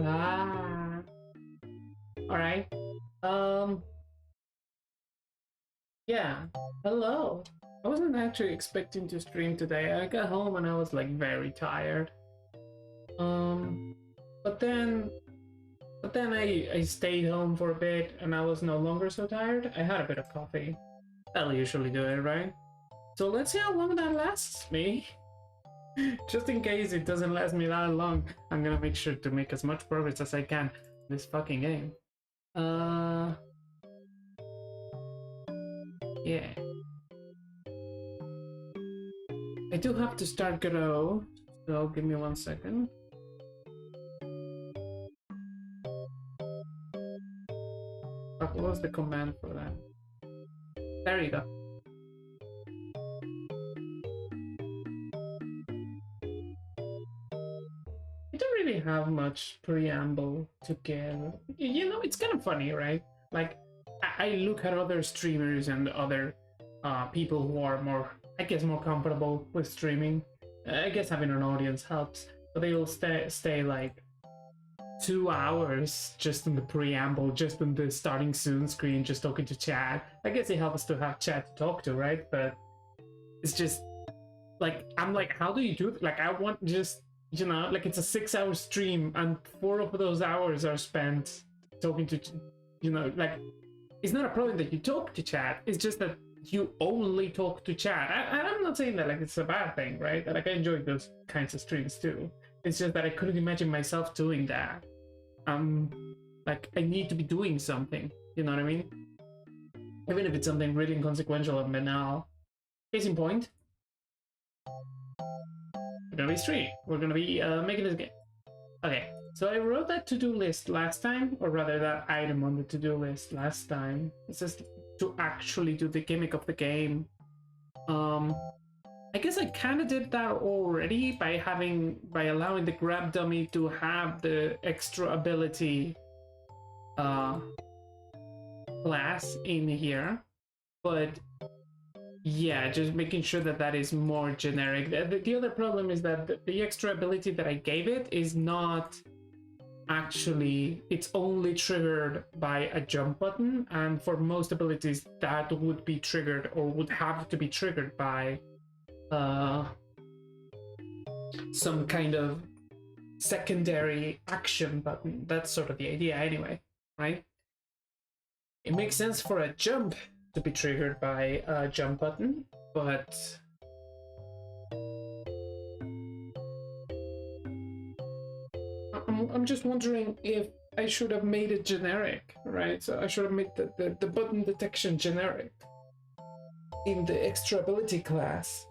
Ah. All right. Yeah. Hello. I wasn't actually expecting to stream today. I got home and I was like very tired. Um, but then, I stayed home for a bit and I was no longer so tired. I had a bit of coffee. That'll usually do it, right? So let's see how long that lasts me. Just in case it doesn't last me that long, I'm gonna make sure to make as much progress as I can in this fucking game. Yeah. I do have to start grow, so give me 1 second. What was the command for that? There you go. I don't really have much preamble to give. You know, it's kind of funny, right? Like, I look at other streamers and other people who are more, I guess, more comfortable with streaming. I guess having an audience helps, but they'll stay like 2 hours just in the preamble, just in the starting soon screen, just talking to chat. I guess it helps to have chat to talk to, right? But it's just like, I'm like, how do you do it? Like, I want just, you know, like it's a 6-hour stream and 4 of those hours are spent talking to, you know, like, it's not a problem that you talk to chat, it's just that you only talk to chat. I'm not saying that like it's a bad thing, right? Like, I enjoy those kinds of streams too. It's just that I couldn't imagine myself doing that. Like, I need to be doing something, you know what I mean? Even if it's something really inconsequential and banal. Case in point, we're gonna be streaming. We're gonna be making this game. Okay, so I wrote that to-do list last time, or rather that item on the to-do list last time. It's just to actually do the gimmick of the game. I guess I kind of did that already by allowing the grab dummy to have the extra ability class in here, but yeah, just making sure that that is more generic. The other problem is that the extra ability that I gave it is not actually, it's only triggered by a jump button, and for most abilities that would be triggered or would have to be triggered by some kind of secondary action button. That's sort of the idea anyway, right? It makes sense for a jump to be triggered by a jump button, but I'm just wondering if I should have made it generic, right? So I should have made the button detection generic in the extra ability class,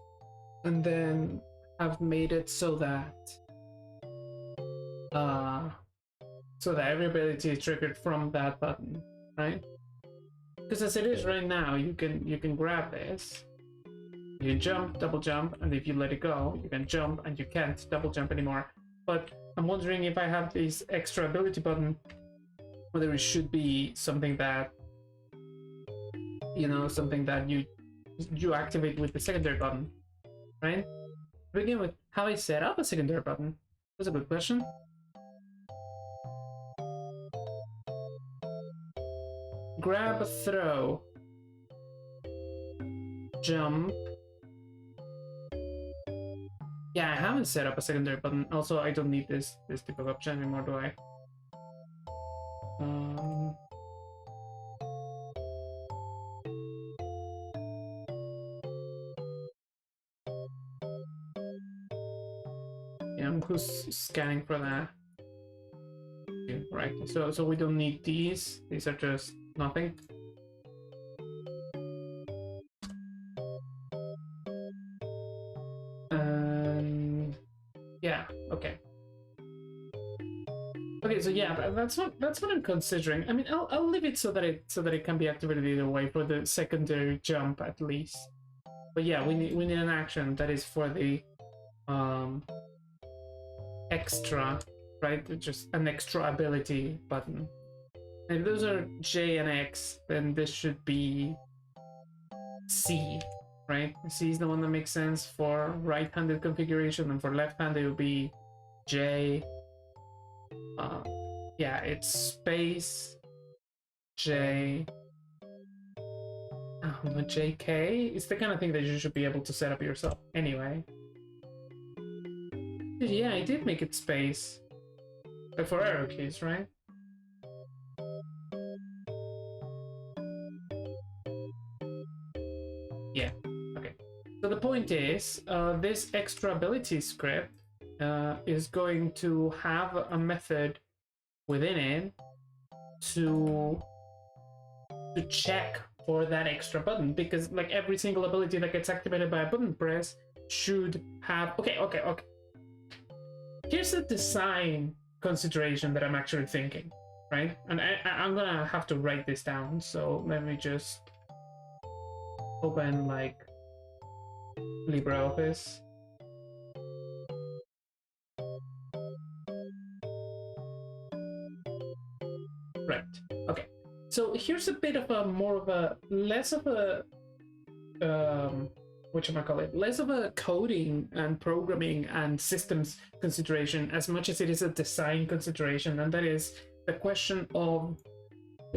and then have made it so that every ability is triggered from that button, right? Because as it is right now, you can grab this, you can jump, double jump, and if you let it go, you can jump and you can't double jump anymore. But I'm wondering if I have this extra ability button, whether it should be something that, you know, something that you activate with the secondary button, right? To begin with, how I set up a secondary button? That's a good question. Grab, throw, jump. Yeah, I haven't set up a secondary button. Also, I don't need this type of option anymore, do I? Yeah, who's scanning for that? Okay, right. So we don't need these. These are just nothing. Yeah. Okay. Okay. So yeah, that's what I'm considering. I mean, I'll leave it so that it can be activated either way for the secondary jump at least. But yeah, we need an action that is for the extra, right? Just an extra ability button. And if those are J and X, then this should be C, right? C is the one that makes sense for right-handed configuration, and for left-handed it would be J, Yeah, it's space J. JK. It's the kind of thing that you should be able to set up yourself. Anyway. Yeah, I did make it space. But for arrow keys, right? Yeah, okay. So the point is, this extra ability script is going to have a method within it to check for that extra button, because like every single ability that gets activated by a button press should have... Okay. Here's a design consideration that I'm actually thinking, right? And I'm gonna have to write this down, so let me just open like LibreOffice. Right, okay. So here's a bit of a more of a less of a whatchamacallit, less of a coding and programming and systems consideration as much as it is a design consideration, and that is the question of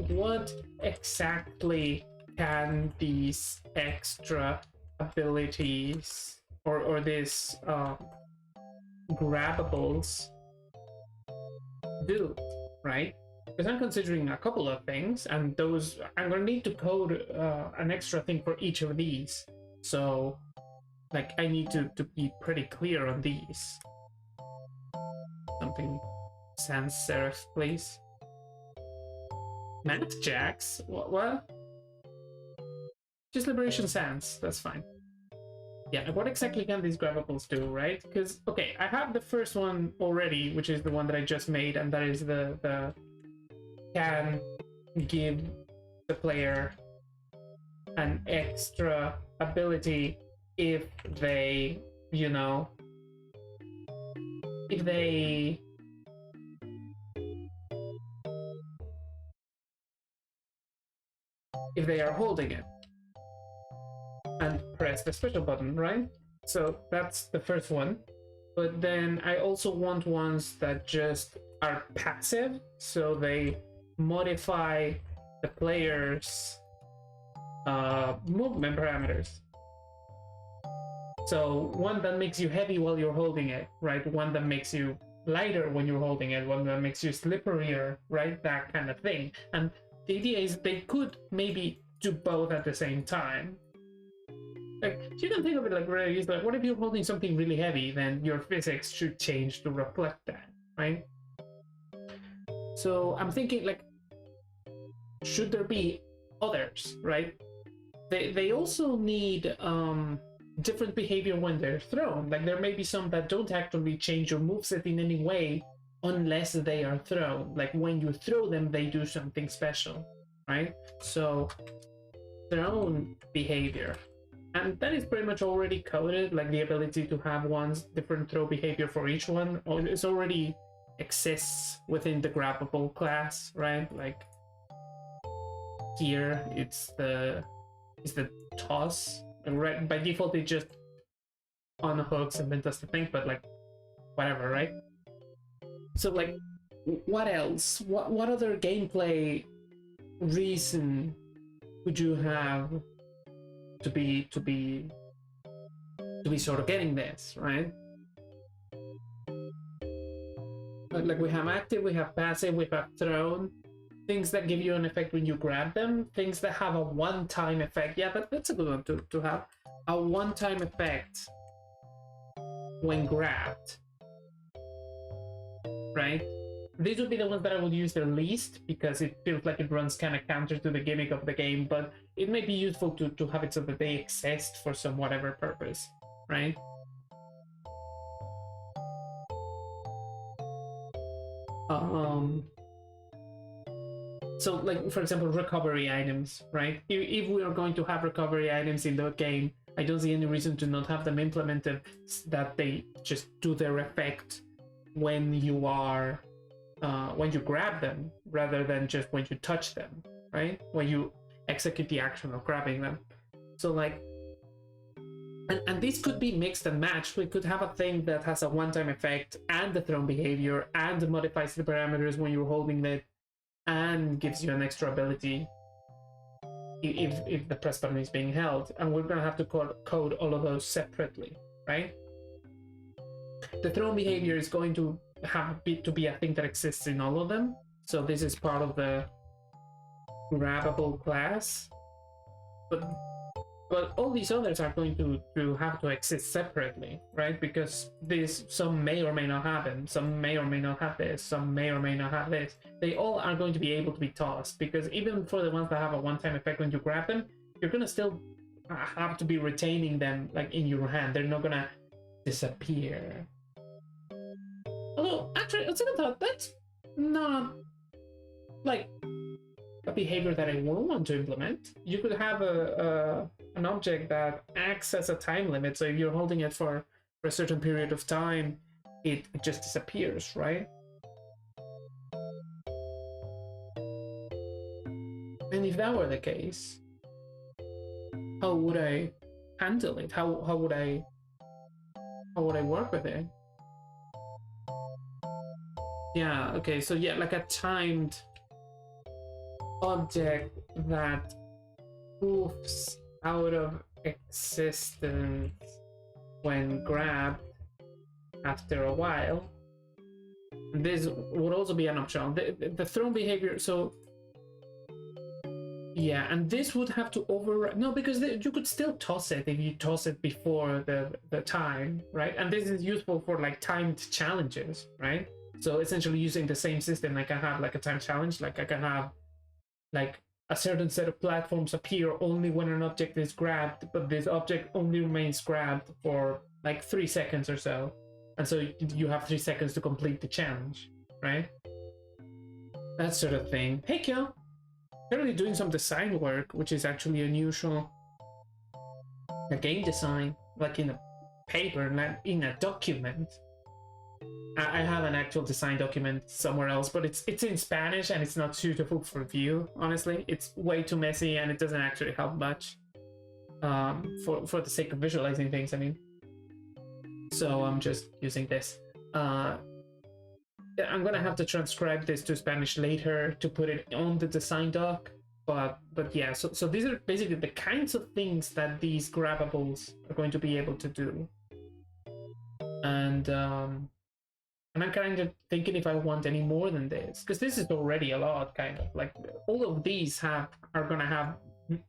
what exactly can these extra abilities or these grabbables do, right? Because I'm considering a couple of things, and those I'm gonna need to code an extra thing for each of these. So, like, I need to be pretty clear on these. Something sans serif, please. Math jacks? What? Just Liberation Sans, that's fine. Yeah, what exactly can these grabbables do, right? Because, okay, I have the first one already, which is the one that I just made, and that is the can give the player an extra ability if they, you know, if they are holding it and press the special button, right? So that's the first one. But then I also want ones that just are passive, so they modify the player's movement parameters. So one that makes you heavy while you're holding it, right? One that makes you lighter when you're holding it, one that makes you slipperier, right? That kind of thing. And the idea is they could maybe do both at the same time. Like, you can think of it like really easy. Like, what if you're holding something really heavy? Then your physics should change to reflect that, right? So I'm thinking, like, should there be others, right? They also need different behavior when they're thrown. Like, there may be some that don't actually change your moveset in any way unless they are thrown. Like, when you throw them, they do something special, right? So thrown behavior. And that is pretty much already coded, like the ability to have one's different throw behavior for each one. It already exists within the Grabbable class, right? Like here, it's the toss. And right, by default, it just unhooks and then does the thing, but like whatever, right? So like, what else? What other gameplay reason would you have to be sort of getting this, right? Like, we have active, we have passive, we have thrown, things that give you an effect when you grab them, things that have a one-time effect. Yeah, that's a good one to have. A one-time effect when grabbed, right? These would be the ones that I would use the least, because it feels like it runs kind of counter to the gimmick of the game, but it may be useful to have it so that they exist for some whatever purpose, right? So, like, for example, recovery items, right? If we are going to have recovery items in the game, I don't see any reason to not have them implemented, that they just do their effect when you are when you grab them, rather than just when you touch them, right? When you execute the action of grabbing them. So like, And this could be mixed and matched. We could have a thing that has a one-time effect and the thrown behavior and modifies the parameters when you're holding it and gives you an extra ability if the press button is being held. And we're gonna have to code all of those separately, right? The thrown behavior is going to have to be a thing that exists in all of them. So this is part of the Grabbable class, but all these others are going to have to exist separately, right? Because some may or may not happen, some may or may not have this, some may or may not have this. They all are going to be able to be tossed, because even for the ones that have a one-time effect when you grab them, you're gonna still have to be retaining them like in your hand. They're not gonna disappear. Although, actually, I second thought, that's not like a behavior that I will want to implement. You could have an object that acts as a time limit, so if you're holding it for a certain period of time, it just disappears, right? And if that were the case, how would I handle it? How would I work with it? Yeah, okay, so yeah, like a timed object that moves out of existence when grabbed after a while. This would also be an option. The thrown behavior, so yeah, and this would have to override. No, because you could still toss it if you toss it before the time, right? And this is useful for like timed challenges, right? So essentially using the same system, like I have like a time challenge, like I can have like a certain set of platforms appear only when an object is grabbed, but this object only remains grabbed for like 3 seconds or so. And so you have 3 seconds to complete the challenge, right? That sort of thing. Hey, Kyo! Currently doing some design work, which is actually unusual. A game design, like in a paper, not in a document. I have an actual design document somewhere else, but it's in Spanish and it's not suitable for view, honestly. It's way too messy and it doesn't actually help much for the sake of visualizing things, I mean. So I'm just using this. I'm gonna have to transcribe this to Spanish later to put it on the design doc, but yeah, so these are basically the kinds of things that these grabbables are going to be able to do. And I'm kind of thinking if I want any more than this, because this is already a lot, kind of. Like, all of these are going to have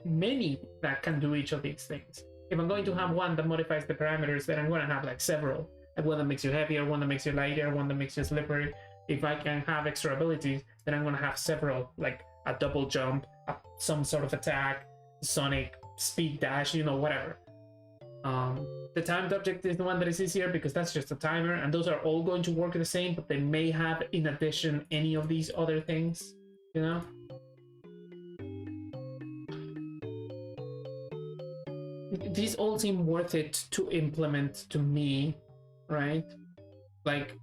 many that can do each of these things. If I'm going to have one that modifies the parameters, then I'm going to have like several. Like one that makes you heavier, one that makes you lighter, one that makes you slippery. If I can have extra abilities, then I'm going to have several, like a double jump, some sort of attack, sonic, speed dash, you know, whatever. The timed object is the one that is easier because that's just a timer, and those are all going to work the same, but they may have in addition any of these other things, you know? These all seem worth it to implement to me, right? Like,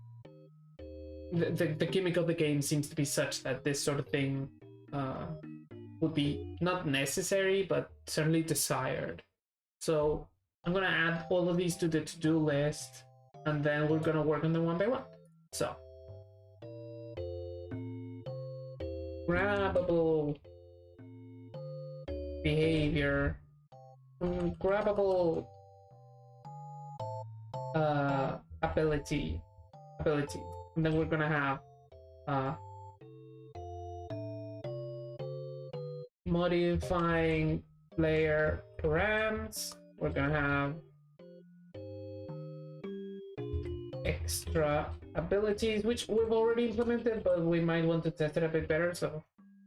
the gimmick of the game seems to be such that this sort of thing would be not necessary, but certainly desired. So I'm gonna add all of these to the to-do list, and then we're gonna work on them one by one. So, grabbable behavior, grabbable ability, and then we're gonna have modifying player params. We're gonna have extra abilities, which we've already implemented, but we might want to test it a bit better. So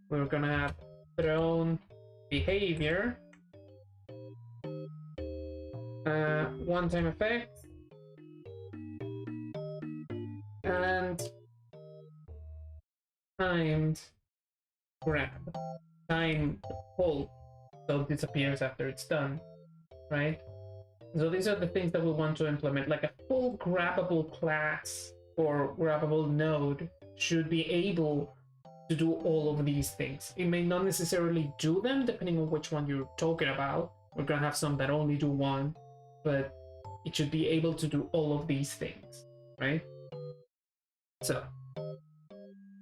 we're gonna have thrown behavior, one-time effect, and timed grab, time hold, so it disappears after it's done. Right? So these are the things that we want to implement. Like a full grabbable class or grabbable node should be able to do all of these things. It may not necessarily do them depending on which one you're talking about. We're gonna have some that only do one, but it should be able to do all of these things, right? So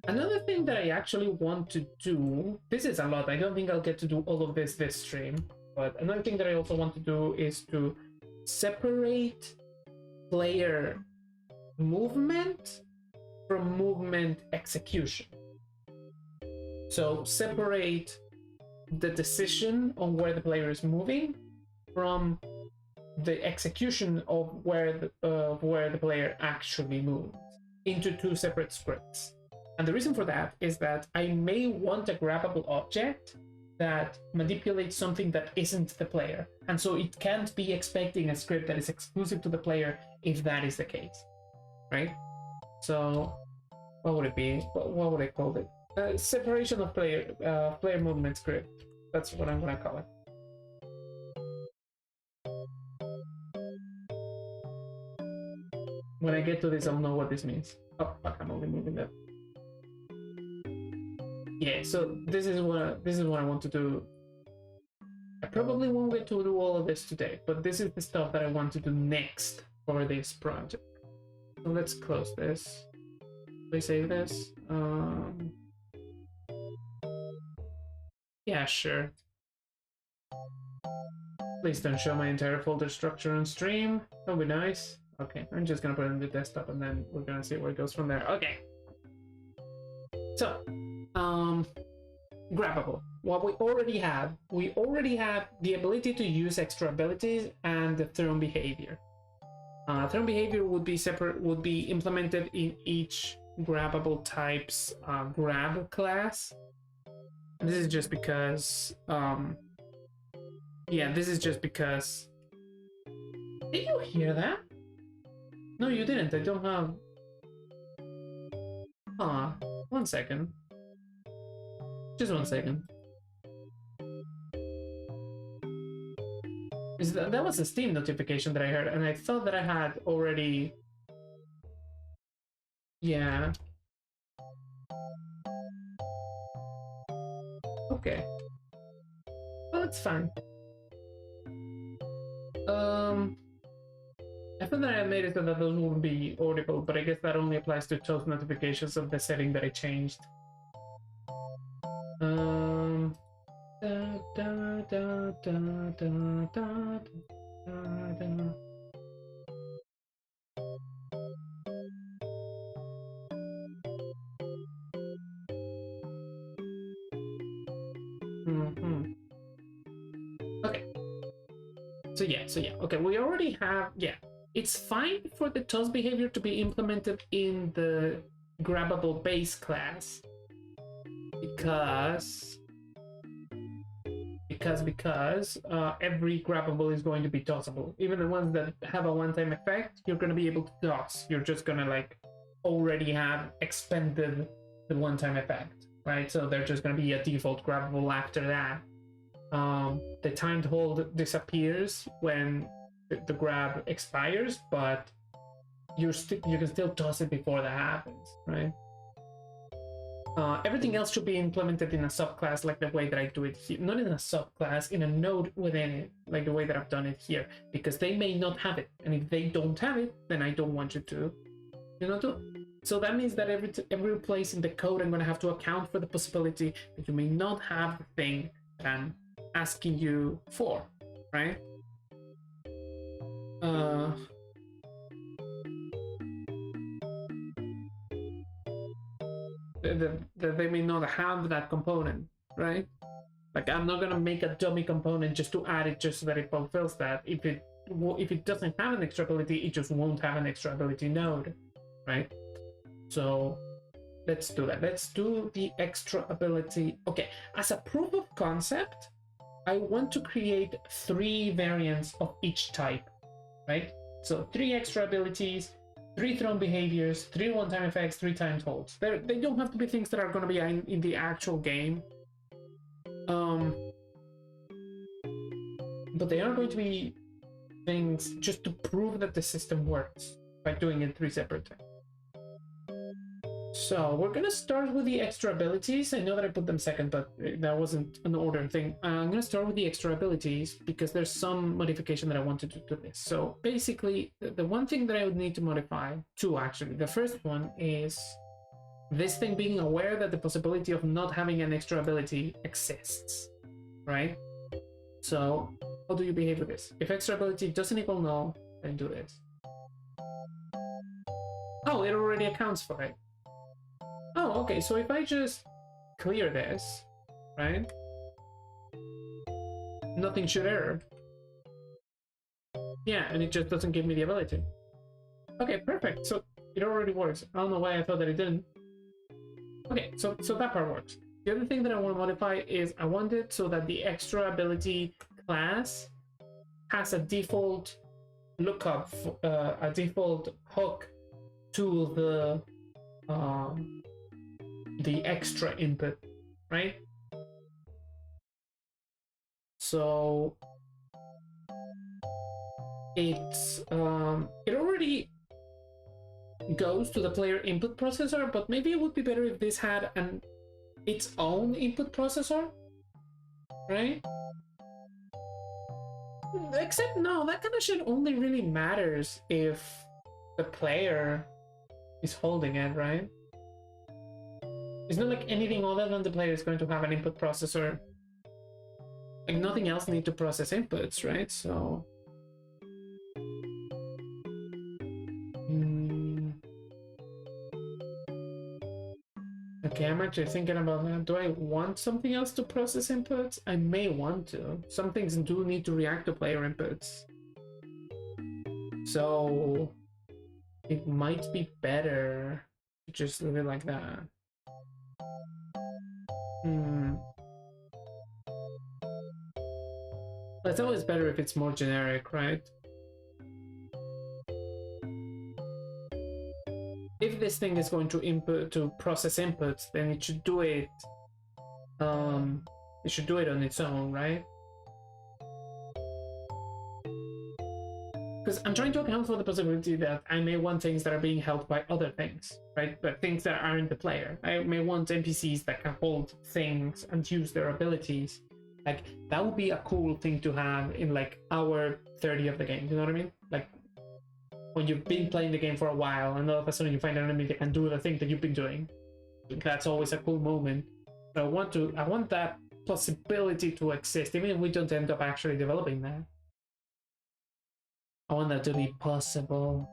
another thing that I actually want to do, this is a lot, I don't think I'll get to do all of this stream, but another thing that I also want to do is to separate player movement from movement execution. So separate the decision on where the player is moving from the execution of where the player actually moves into two separate scripts. And the reason for that is that I may want a grabbable object that manipulates something that isn't the player, and so it can't be expecting a script that is exclusive to the player if that is the case, right? So what would it be? What would I call it? Separation of player movement script. That's what I'm gonna call it. When I get to this, I'll know what this means. Oh fuck! I'm only moving that. Yeah. So this is what I want to do. I probably won't get to do all of this today, but this is the stuff that I want to do next for this project. So let's close this. Please save this. Yeah, sure. Please don't show my entire folder structure on stream. That'll be nice. Okay, I'm just gonna put it in the desktop and then we're gonna see where it goes from there. Okay. So, grabbable. What we already have the ability to use extra abilities and the thrown behavior. Thrown behavior would be implemented in each grabbable type's grab class. And this is just because did you hear that? No, you didn't. I don't have. One second. Just 1 second. That was a Steam notification that I heard, and I thought that I had already. Yeah. Okay. Well, it's fine. I thought that I made it so that those wouldn't be audible, but I guess that only applies to toast notifications of the setting that I changed. Okay. So yeah. Okay, we already have. Yeah, it's fine for the toss behavior to be implemented in the grabbable base class because every grabbable is going to be tossable. Even the ones that have a one-time effect, you're going to be able to toss. You're just going to like already have expended the one-time effect, right? So they're just going to be a default grabbable after that. The timed hold disappears when the grab expires, but you can still toss it before that happens, right? Everything else should be implemented in a subclass like the way that I do it here. Not in a subclass, in a node within it, like the way that I've done it here, because they may not have it, and if they don't have it, then I don't want you to, do. So that means that every place in the code, I'm going to have to account for the possibility that you may not have the thing that I'm asking you for, right? That they may not have that component, right? Like I'm not gonna make a dummy component just to add it just so that it fulfills that. If it doesn't have an extra ability, it just won't have an extra ability node, right? So let's do that. Let's do the extra ability. Okay, as a proof of concept, I want to create 3 variants of each type, right? So 3 extra abilities, 3 thrown behaviors, 3 one-time effects, 3 timed holds. They don't have to be things that are going to be in the actual game. But they are going to be things just to prove that the system works by doing it 3 separate times. So we're gonna start with the extra abilities. I know that I put them second, but that wasn't an order thing. I'm gonna start with the extra abilities because there's some modification that I want to do to this. So basically, the one thing that I would need to modify, two actually. The first one is this thing being aware that the possibility of not having an extra ability exists, right? So how do you behave with this? If extra ability doesn't equal null, then do this. Oh, it already accounts for it. Oh, okay, so if I just clear this, right? Nothing should error. Yeah, and it just doesn't give me the ability. Okay, perfect. So it already works. I don't know why I thought that it didn't. Okay, so that part works. The other thing that I want to modify is I want it so that the extra ability class has a default lookup, a default hook to the extra input, right? So it's it already goes to the player input processor, but maybe it would be better if this had its own input processor, right? Except no, that kind of shit only really matters if the player is holding it, right? It's not like anything other than the player is going to have an input processor. Like nothing else need to process inputs, right? So okay, I'm actually thinking about that. Do I want something else to process inputs? I may want to. Some things do need to react to player inputs. So it might be better to just leave it like that. It's always better if it's more generic, right? If this thing is going to process inputs, then it should do it on its own, right? Because I'm trying to account for the possibility that I may want things that are being held by other things, right? But things that aren't the player. I may want NPCs that can hold things and use their abilities. Like, that would be a cool thing to have in like hour 30 of the game, you know what I mean? Like, when you've been playing the game for a while and all of a sudden you find an enemy that can do the thing that you've been doing. That's always a cool moment. But I want that possibility to exist, even if we don't end up actually developing that. I want that to be possible.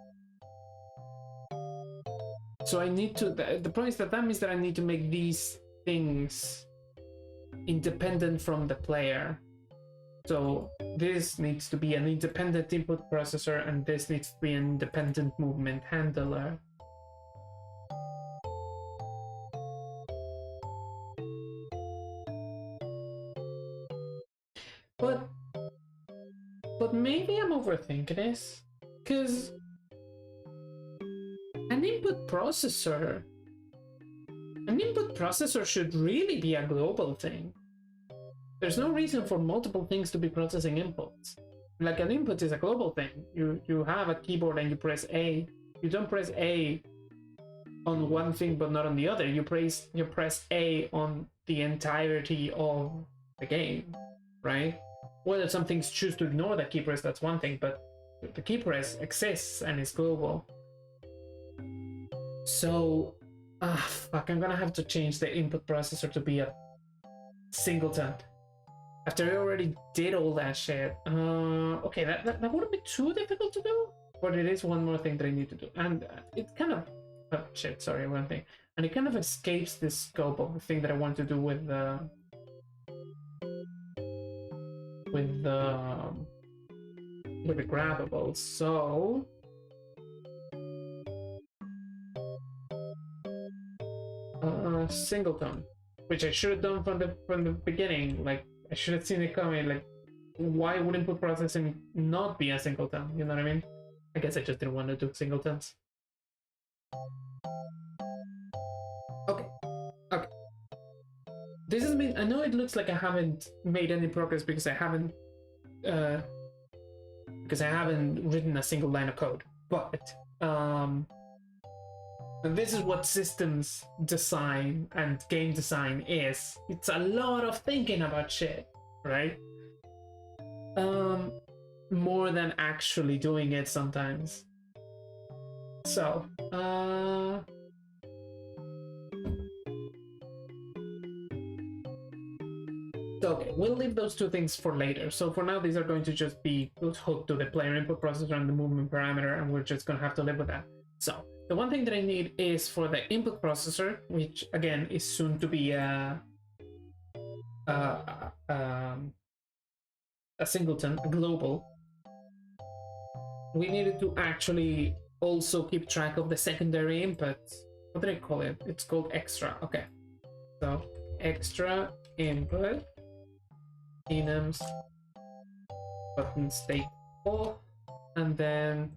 So I need to, the point is that means that I need to make these things independent from the player. So this needs to be an independent input processor and this needs to be an independent movement handler. But maybe I'm overthinking this, because an input processor should really be a global thing. There's no reason for multiple things to be processing inputs. Like, an input is a global thing. You have a keyboard and you press A. You don't press A on one thing but not on the other. You press A on the entirety of the game, right? Whether some things choose to ignore that key press, that's one thing, but the key press exists and is global. So, fuck, I'm gonna have to change the input processor to be a singleton. After I already did all that shit. Okay, that wouldn't be too difficult to do, but it is one more thing that I need to do. And it kind of... Oh, shit, sorry, one thing. And it kind of escapes the scope of the thing that I want to do with the grabbable. So singleton, which I should have done from the beginning. Like, I should have seen it coming. Like, why would input processing not be a singleton? You know what I mean? I guess I just didn't want to do singletons. Okay. This has been... I know it looks like I haven't made any progress because I haven't written a single line of code, but And this is what systems design and game design is. It's a lot of thinking about shit, right? More than actually doing it sometimes. So, okay, we'll leave those two things for later. So for now, these are going to just be hooked to the player input processor and the movement parameter, and we're just going to have to live with that. So the one thing that I need is for the input processor, which again is soon to be a singleton, a global. We needed to actually also keep track of the secondary input. What did I call it? It's called extra. Okay, so extra input enums button state off, and then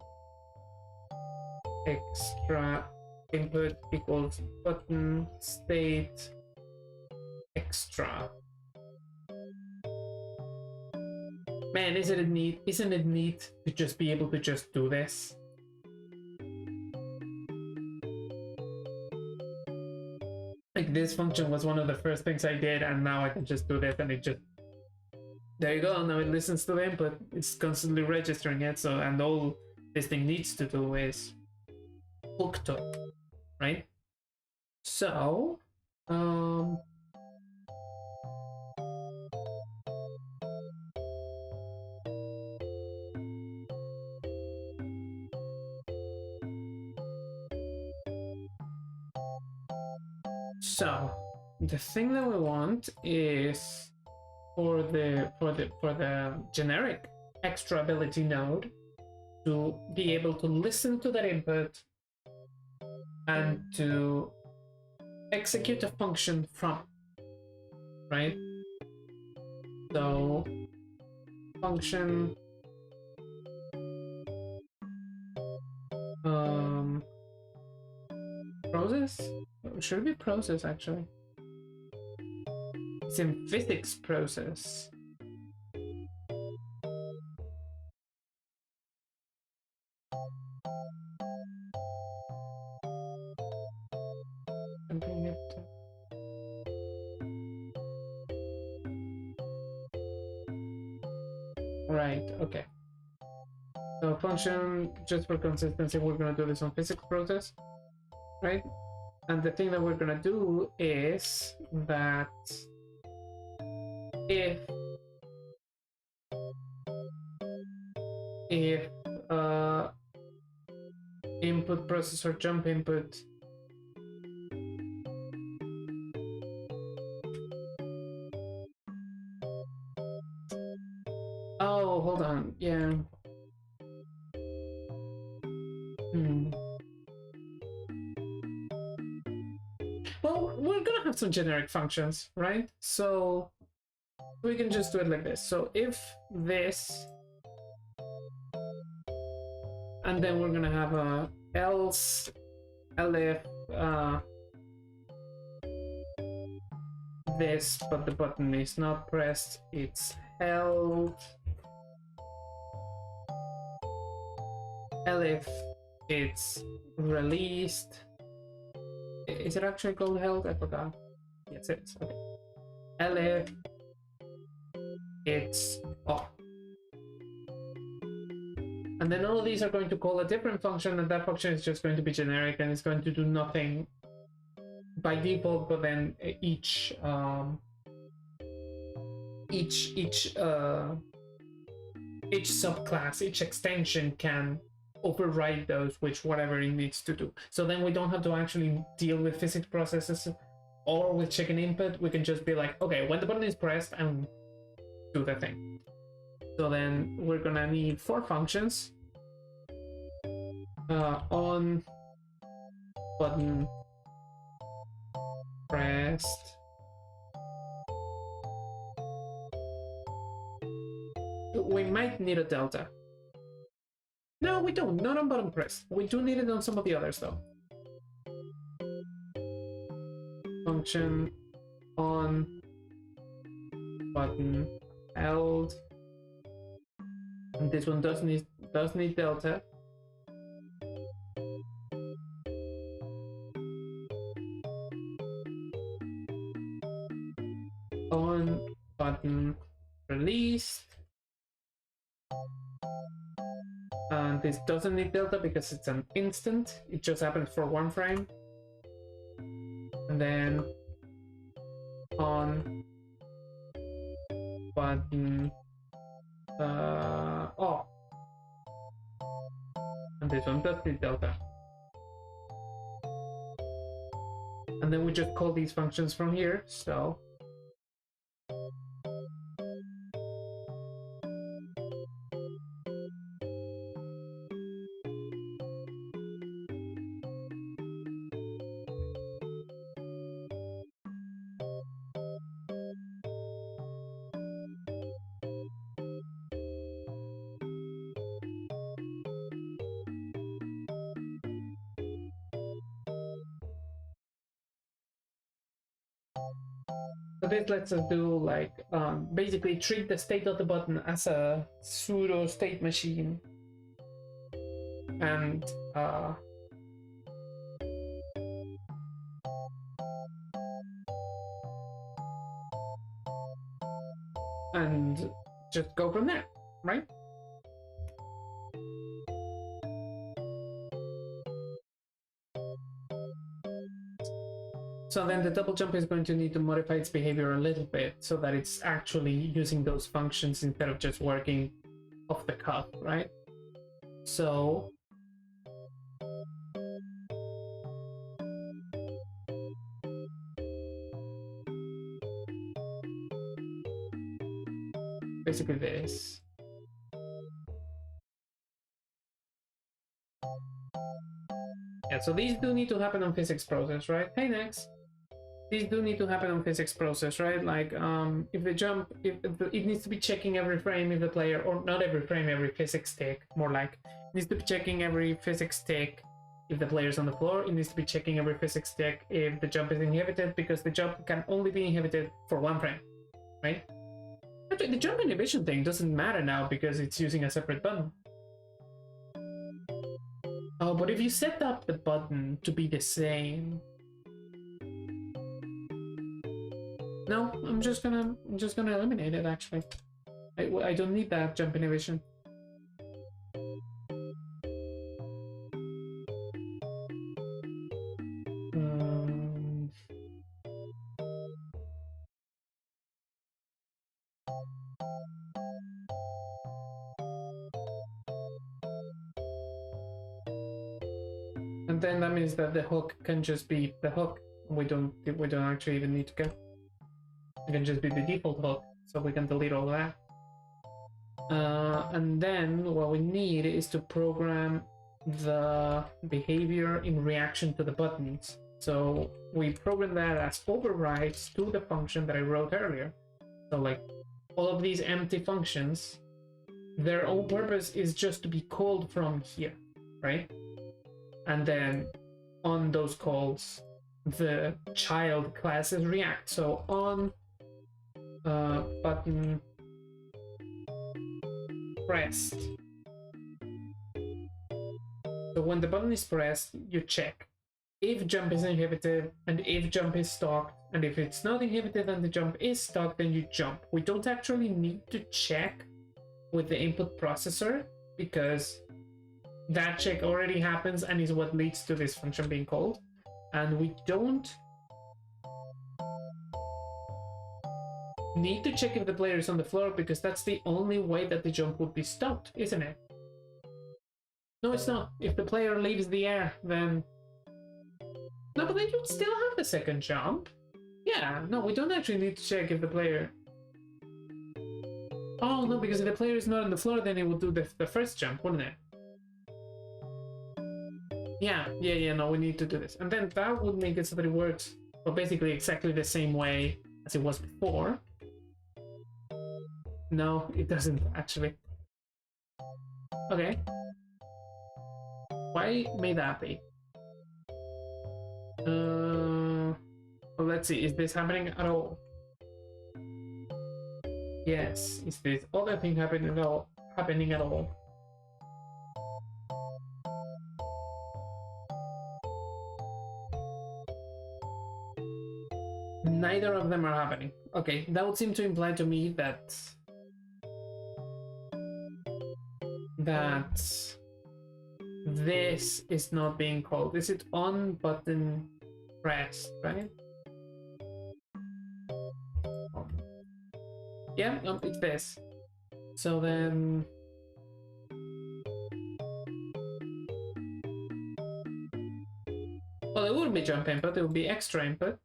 extra input equals button state extra. Man, isn't it neat? Isn't it neat to just be able to just do this? Like, this function was one of the first things I did, and now I can just do this, and it just... There you go, now it listens to the input. It's constantly registering it, so, and all this thing needs to do is hook to it, right? So, So the thing that we want is for the generic extra ability node to be able to listen to that input and to execute a function from, right? So function process? Should be process actually. It's in physics process. Right, okay. So function, just for consistency, we're gonna do this on physics process, right? And the thing that we're gonna do is that if input processor jump input hold on, yeah. Well, we're gonna have some generic functions, right? So we can just do it like this. So if this, and then we're gonna have a else elif this, but the button is not pressed, it's held. Elif it's released. Is it actually called held? I forgot. Yes, it is. Okay. Elif it's off. And then all of these are going to call a different function, and that function is just going to be generic, and it's going to do nothing by default, but then each subclass, each extension can override those with whatever it needs to do. So then we don't have to actually deal with physics processes or with chicken input. We can just be like, okay, when the button is pressed, and do the thing. So then we're gonna need 4 functions. On button pressed. We might need a delta. No, we don't. Not on button press. We do need it on some of the others though. Function on button held. And this one does need delta. on button released. And this doesn't need delta because it's an instant. It just happens for 1 frame. And then on button off. And this one does need delta. And then we just call these functions from here. So this lets us do like basically treat the state of the button as a pseudo state machine, and just go from there, right? So then the double jump is going to need to modify its behavior a little bit so that it's actually using those functions instead of just working off the cuff, right? So basically this. Yeah, so these do need to happen on physics process, right? Hey, next. These do need to happen on physics process, right? Like, if the jump, it needs to be checking every frame if the player, or not every frame, every physics tick, more like, it needs to be checking every physics tick if the player's on the floor. It needs to be checking every physics tick if the jump is inhibited, because the jump can only be inhibited for 1 frame, right? Actually, the jump inhibition thing doesn't matter now because it's using a separate button. Oh, but if you set up the button to be the same, no, I'm just gonna eliminate it. Actually, I don't need that jump inhibition. And then that means that the hook can just be the hook. We don't actually even need to go. It can just be the default hook, so we can delete all that. And then what we need is to program the behavior in reaction to the buttons. So we program that as overrides to the function that I wrote earlier. So like all of these empty functions, their own purpose is just to be called from here, right? And then on those calls, the child classes react. So on button pressed. So when the button is pressed, you check if jump is inhibited and if jump is stocked, and if it's not inhibited and the jump is stocked, then you jump. We don't actually need to check with the input processor because that check already happens and is what leads to this function being called. And we don't need to check if the player is on the floor because that's the only way that the jump would be stopped, isn't it? No, it's not. If the player leaves the air, then... No, but then you still have the second jump. Yeah, no, we don't actually need to check if the player... Oh, no, because if the player is not on the floor, then it will do the first jump, wouldn't it? Yeah, no, we need to do this. And then that would make it so that it works, well, basically exactly the same way as it was before. No, it doesn't, actually. Okay. Why may that be? Well, let's see, is this happening at all? Yes, is this other thing happening at all? Neither of them are happening. Okay, that would seem to imply to me that this is not being called. Is it on button pressed, right? Yeah, it's this. So then well, it wouldn't be jump input, it would be extra input.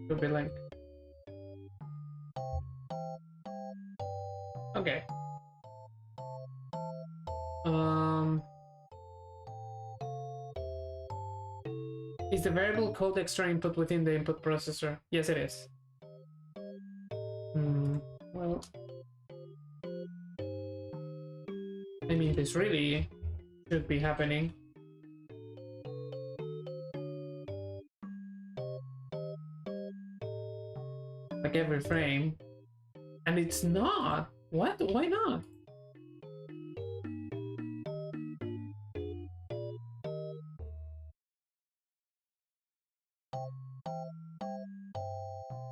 It would be like okay. Is the variable called extra input within the input processor? Yes, it is. Well, I mean, this really should be happening. Like every frame. And it's not. What? Why not?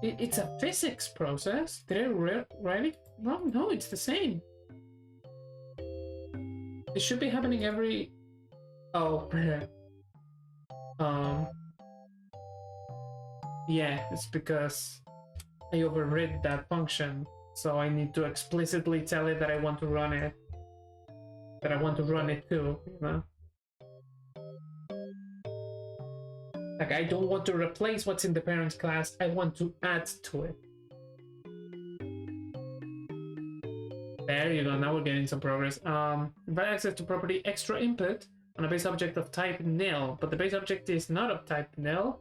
It's a physics process. Did I write it wrong? No, it's the same. It should be happening every... Oh, yeah, it's because I overrid that function, so I need to explicitly tell it that I want to run it. That I want to run it too, you know? Like, I don't want to replace what's in the parent class, I want to add to it. There you go, now we're getting some progress. Provide access to property extra input on a base object of type nil, but the base object is not of type nil,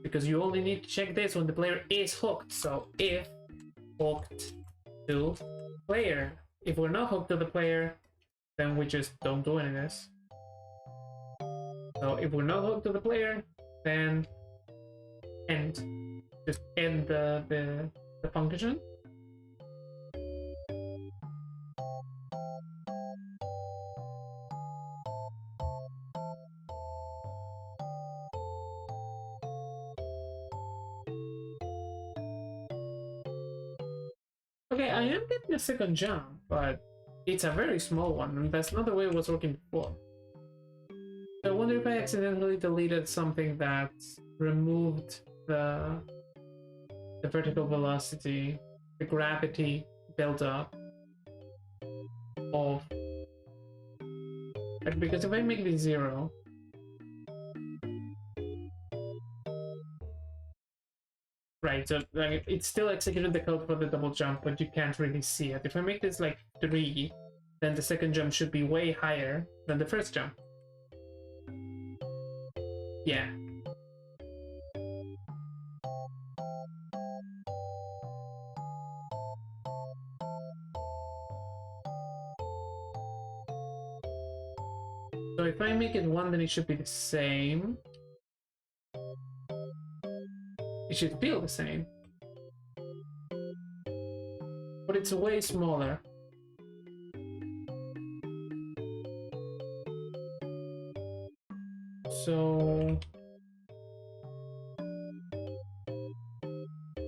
because you only need to check this when the player is hooked. So if hooked to player. If we're not hooked to the player, then we just don't do any of this. So if we're not hooked to the player, then end. Just end the function. Okay, I am getting a second jump, but it's a very small one, and that's not the way it was working before. So I wonder if I accidentally deleted something that removed the vertical velocity, the gravity buildup of... Because if I make this 0, right, so like it's still executed the code for the double jump, but you can't really see it. If I make this like 3, then the second jump should be way higher than the first jump. Yeah. So if I make it 1, then it should be the same. It should feel the same. But it's way smaller. So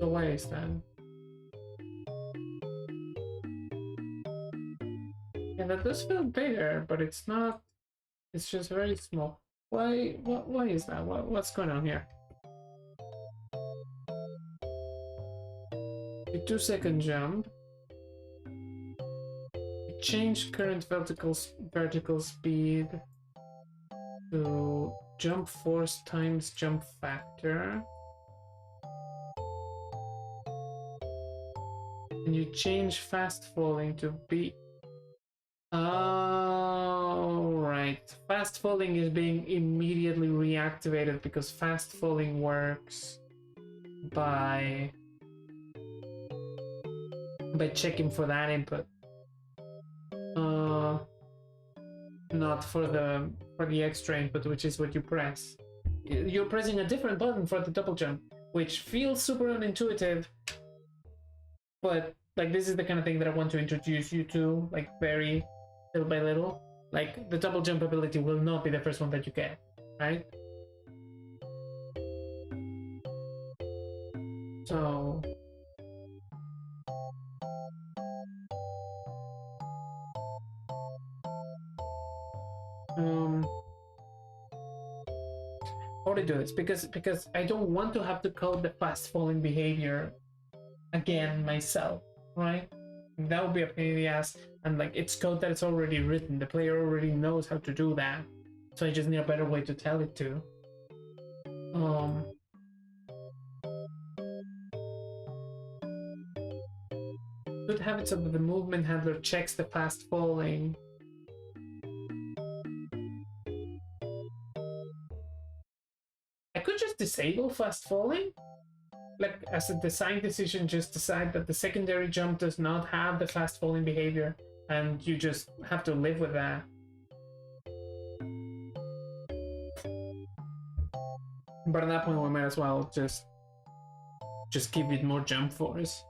why is that? Yeah, that does feel bigger, but it's not. It's just very small. Why is that? What's going on here? The 2-second jump. Change current vertical speed to jump force times jump factor. And you change fast falling to be... Oh, right. Fast falling is being immediately reactivated because fast falling works by checking for that input. Not for the extra input, which is what you press. You're pressing a different button for the double jump, which feels super unintuitive, but Like, this is the kind of thing that I want to introduce you to, like, very little by little. Like, the double jump ability will not be the first one that you get, right? So how to do this? Because I don't want to have to code the fast falling behavior again myself, right? That would be a pain in the ass, and like, it's code that is already written. The player already knows how to do that, so I just need a better way to tell it to. Could have it so that the movement handler checks the fast falling. I could just disable fast falling, like as a design decision, just decide that the secondary jump does not have the fast falling behavior, and you just have to live with that. But at that point, we might as well just give it more jump force.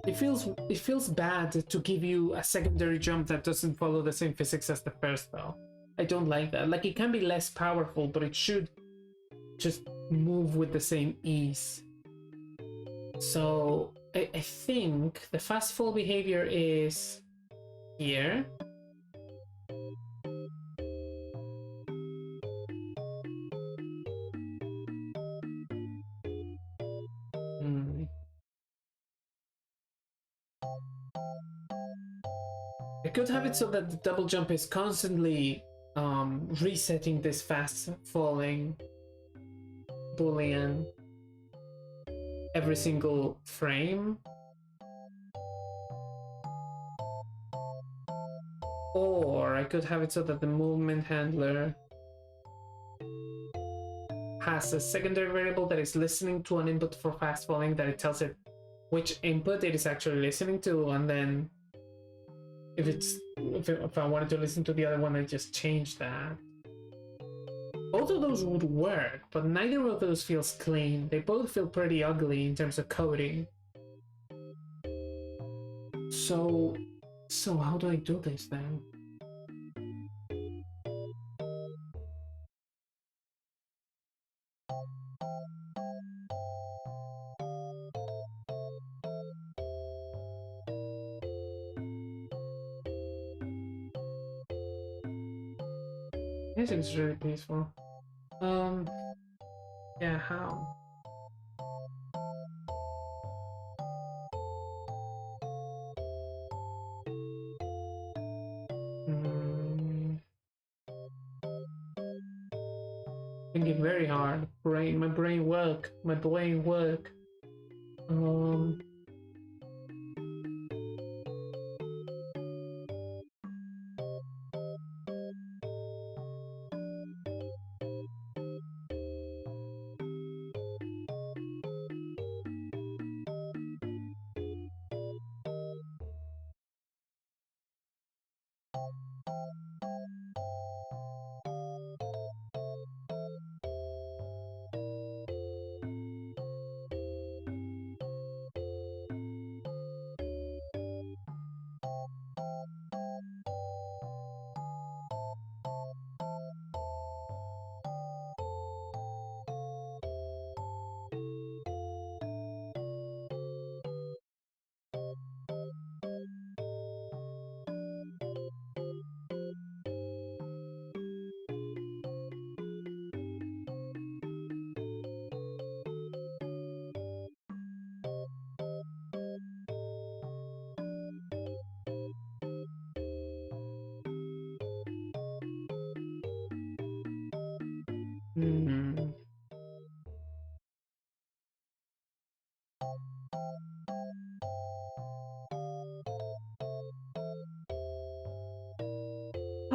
It feels bad to give you a secondary jump that doesn't follow the same physics as the first, though. I don't like that. Like, it can be less powerful, but it should just move with the same ease. So I think the fast fall behavior is here. I could have it so that the double jump is constantly resetting this fast falling boolean every single frame. Or I could have it so that the movement handler has a secondary variable that is listening to an input for fast falling, that it tells it which input it is actually listening to, and then if I wanted to listen to the other one, I just change that. Both of those would work, but neither of those feels clean. They both feel pretty ugly in terms of coding. So how do I do this then? This is really peaceful. Yeah, how? Thinking very hard. My brain work.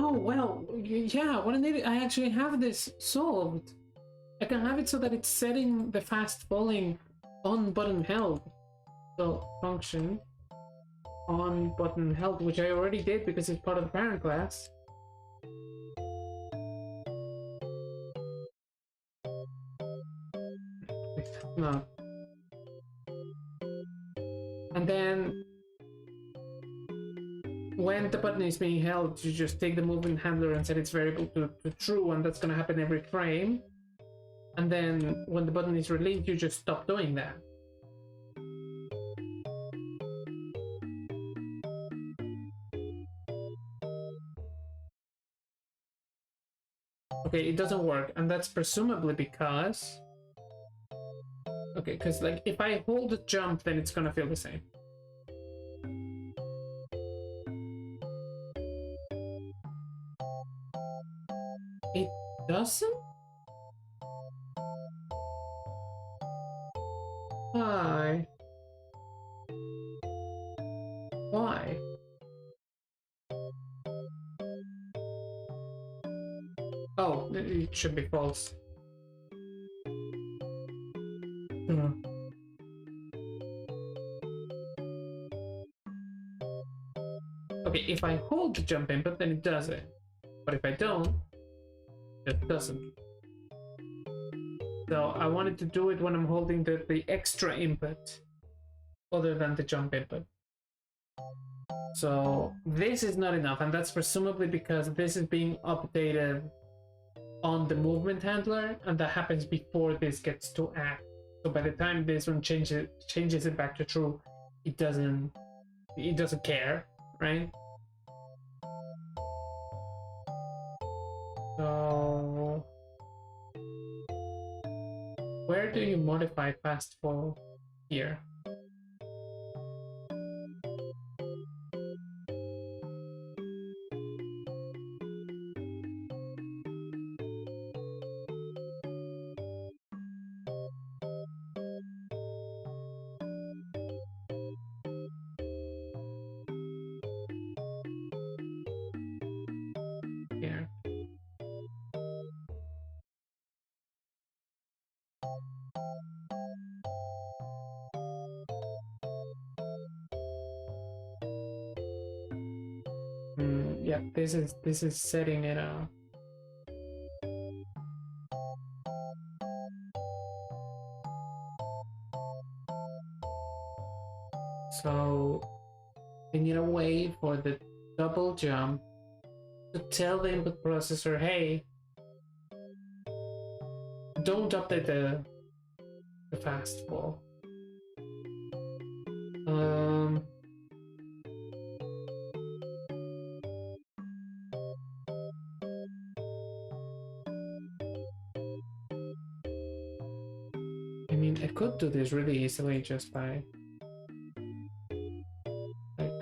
Oh, well, yeah, I actually have this solved. I can have it so that it's setting the fast falling on button held. So function on button held, which I already did because it's part of the parent class. No. And then when the button is being held, you just take the movement handler and set its variable to true, and that's gonna happen every frame. And then when the button is released, you just stop doing that. Okay, it doesn't work, and that's presumably because... Okay, because like if I hold the jump, then it's gonna feel the same. It doesn't? Why? Why? Oh, it should be false. Okay, if I hold the jump input, then it does it. But if I don't, it doesn't. So I wanted to do it when I'm holding the extra input, other than the jump input. So this is not enough, and that's presumably because this is being updated on the movement handler, and that happens before this gets to act. So by the time this one changes it back to true, it doesn't care, right? So where do you modify fast fall here? Here. Yeah, this is setting it up. So I need a way for the double jump to tell the input processor, hey, don't update the fast fall. I mean, I could do this really easily just by like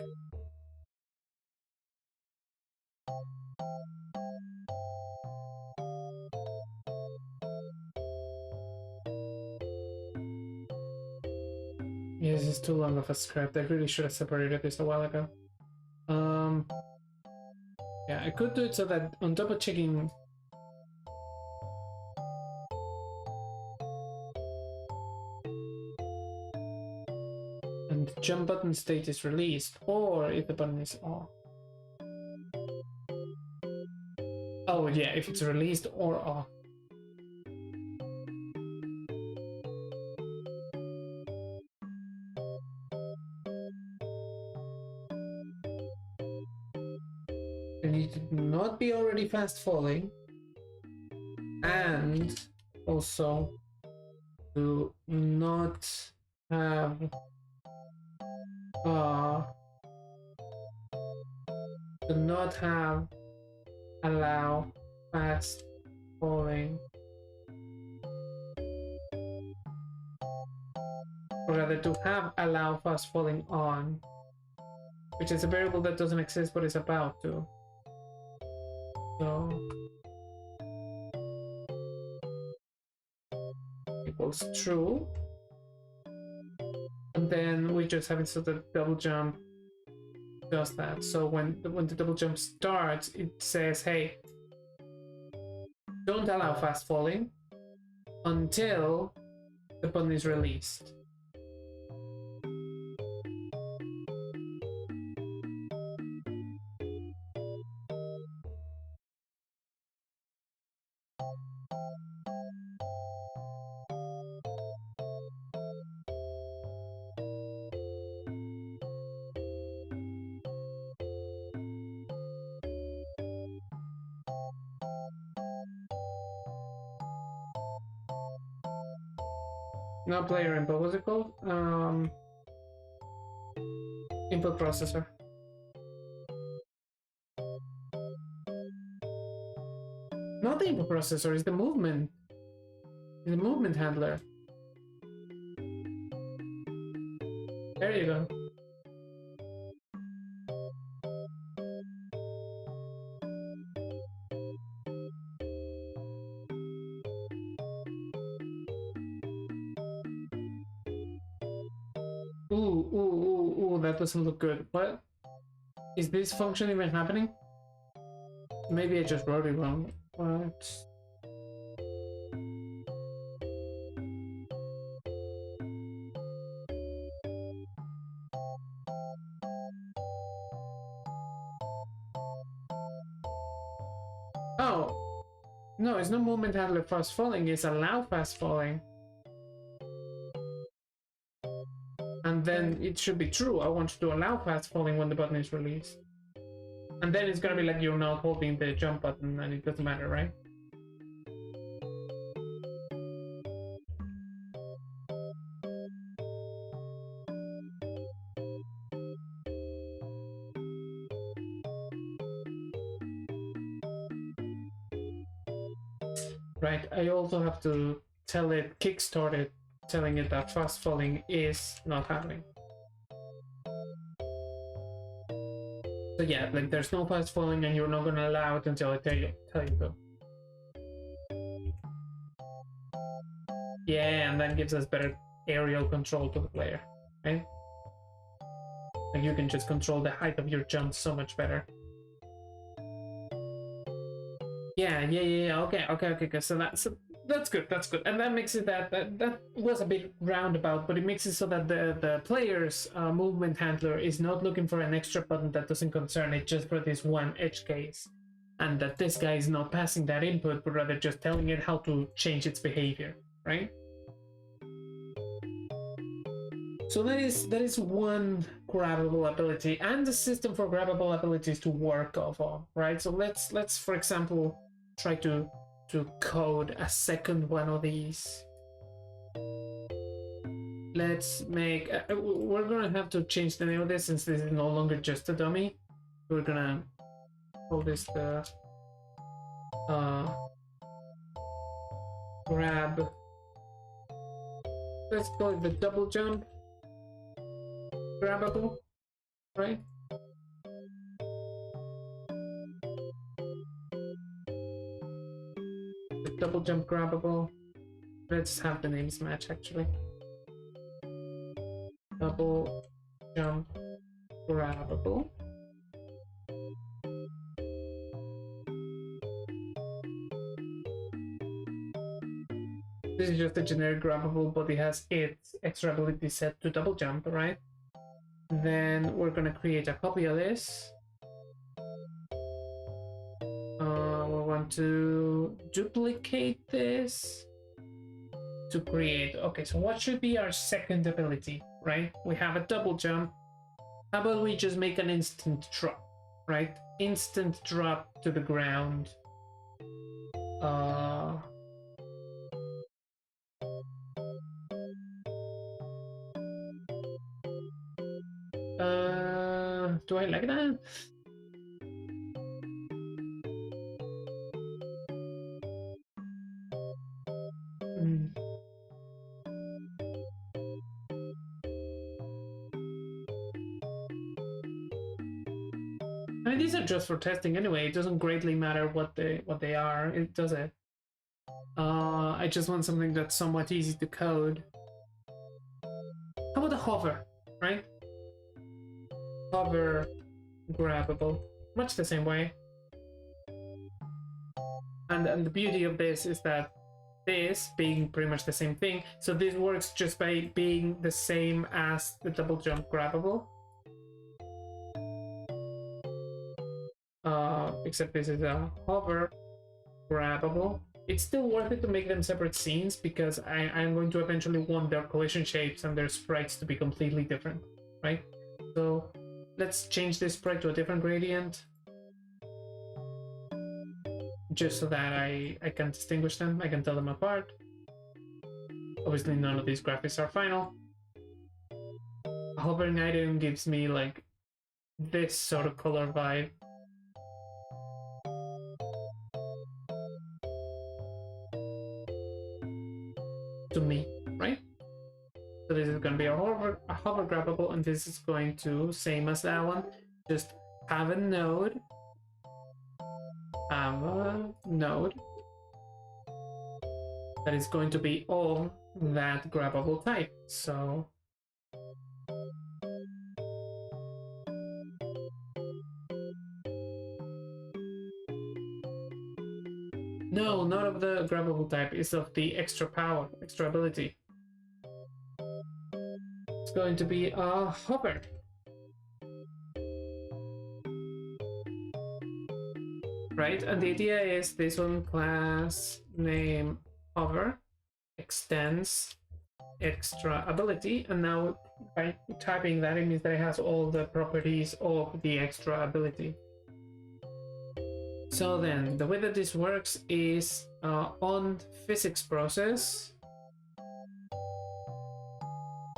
yeah, this is too long of a script. I really should have separated this a while ago. Yeah, I could do it so that on double checking and the jump button state is released, or if the button is off. Oh yeah, if it's released or off. They need to not be already fast falling, and also to not have to not have allow fast falling, or rather to have allow fast falling on, which is a variable that doesn't exist but is about to. So equals true, and then we just have it so that double jump does that. So when the double jump starts, it says, hey, don't allow fast falling until the button is released. Not player input. What's it called? Input processor. Not the input processor. It's the movement. It's the movement handler. There you go. Ooh, that doesn't look good. What? Is this function even happening? Maybe I just wrote it wrong. What? Oh, no, it's not movement handler fast falling, it's allow fast falling. And then it should be true. I want you to allow fast falling when the button is released. And then it's gonna be like you're not holding the jump button and it doesn't matter, right? Right, I also have to tell it, kickstart it, telling it that fast falling is not happening. So yeah, like there's no fast falling and you're not gonna allow it until I tell you to. Yeah, and that gives us better aerial control to the player, right? Like you can just control the height of your jump so much better. Yeah. Okay. So that's good. And that makes it that was a bit roundabout, but it makes it so that the player's movement handler is not looking for an extra button that doesn't concern it just for this one edge case, and that this guy is not passing that input, but rather just telling it how to change its behavior, right? So that is one grabbable ability, and the system for grabbable abilities to work off of, right? So let's for example try to code a second one of these. Let's make we're gonna have to change the name of this since this is no longer just a dummy. We're gonna call this the grab. Let's call it the double jump grabbable, right? The double jump grabbable. Let's have the names match actually. Double jump grabbable. This is just a generic grabbable, but it has its extra ability set to double jump, right? Then we're gonna create a copy of this. We want to duplicate this to create. Okay, so what should be our second ability, right? We have a double jump. How about we just make an instant drop, right? Instant drop to the ground. Do I like that? I mean, these are just for testing anyway. It doesn't greatly matter what they are. It does it. I just want something that's somewhat easy to code. How about the hover, right? Hover grabbable, much the same way. And the beauty of this is that this being pretty much the same thing, so this works just by being the same as the double jump grabbable. Except this is a hover grabbable. It's still worth it to make them separate scenes because I'm going to eventually want their collision shapes and their sprites to be completely different, right? So let's change this sprite to a different gradient just so that I can distinguish them, I can tell them apart. Obviously, none of these graphics are final. A hovering item gives me like this sort of color vibe. To me, right? So this is going to be a hover grabbable, and this is going to, same as that one, just have a node that is going to be all that grabbable type. So no, not of the grabbable type, is of the extra power, extra ability. It's going to be a hover. Right, and the idea is this one, class name hover, extends extra ability, and now by typing that, it means that it has all the properties of the extra ability. So then the way that this works is on physics process.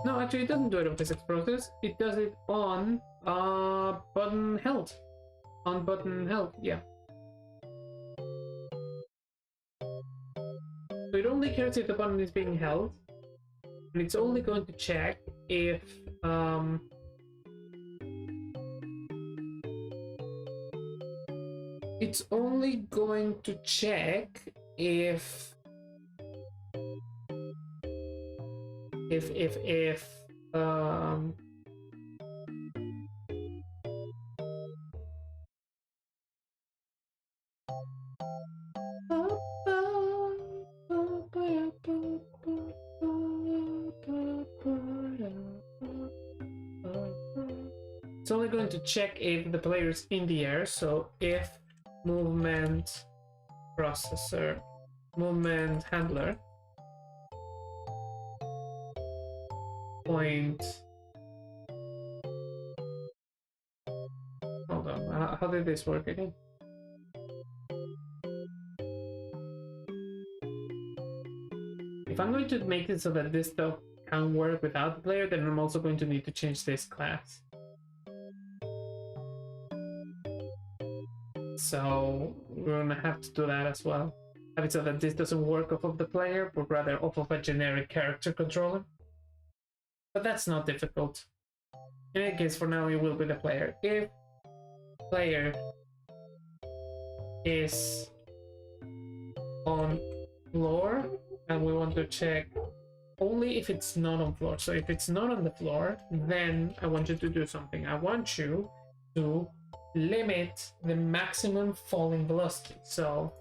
No, actually it doesn't do it on physics process, it does it on button held. On button held, yeah. So it only cares if the button is being held, and it's only going to check if it's only going to check if it's only going to check if the player is in the air. So if movement processor, movement handler point, hold on, how did this work again? If I'm going to make it so that this stuff can work without the player, then I'm also going to need to change this class. So we're gonna have to do that as well. Have it so that this doesn't work off of the player, but rather off of a generic character controller. But that's not difficult. In any case, for now, it will be the player. If player is on floor, and we want to check only if it's not on floor. So if it's not on the floor, then I want you to do something. I want you to limit the maximum falling velocity. So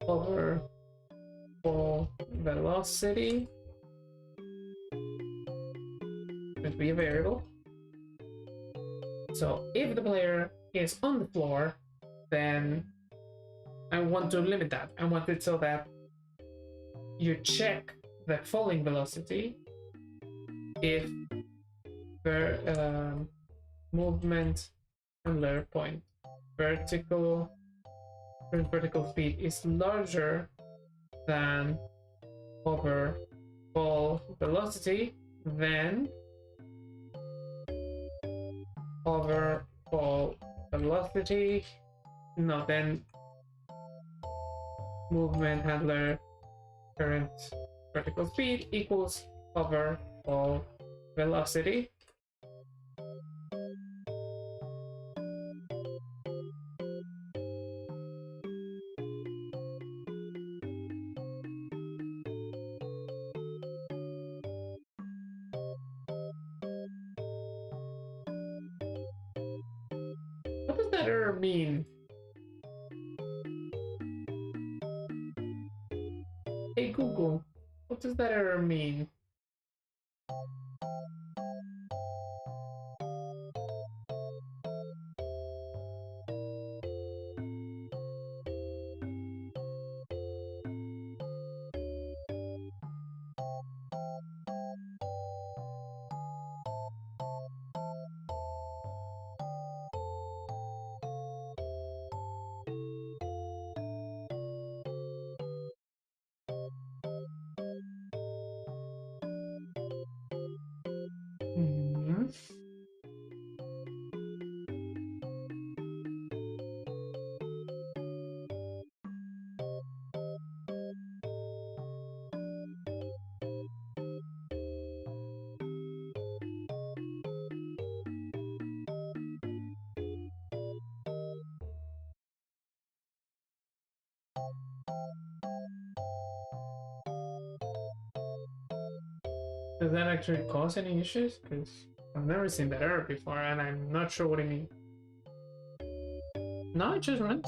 over fall velocity would be a variable. So if the player is on the floor, then I want to limit that. I want it so that you check the falling velocity if the movement handler point vertical speed is larger than over fall velocity, then over fall velocity, no, then movement handler current vertical speed equals over fall velocity. What does that error mean? Hey Google, what does that error mean? Does that actually cause any issues? Because I've never seen that error before, and I'm not sure what it means. No, it just runs.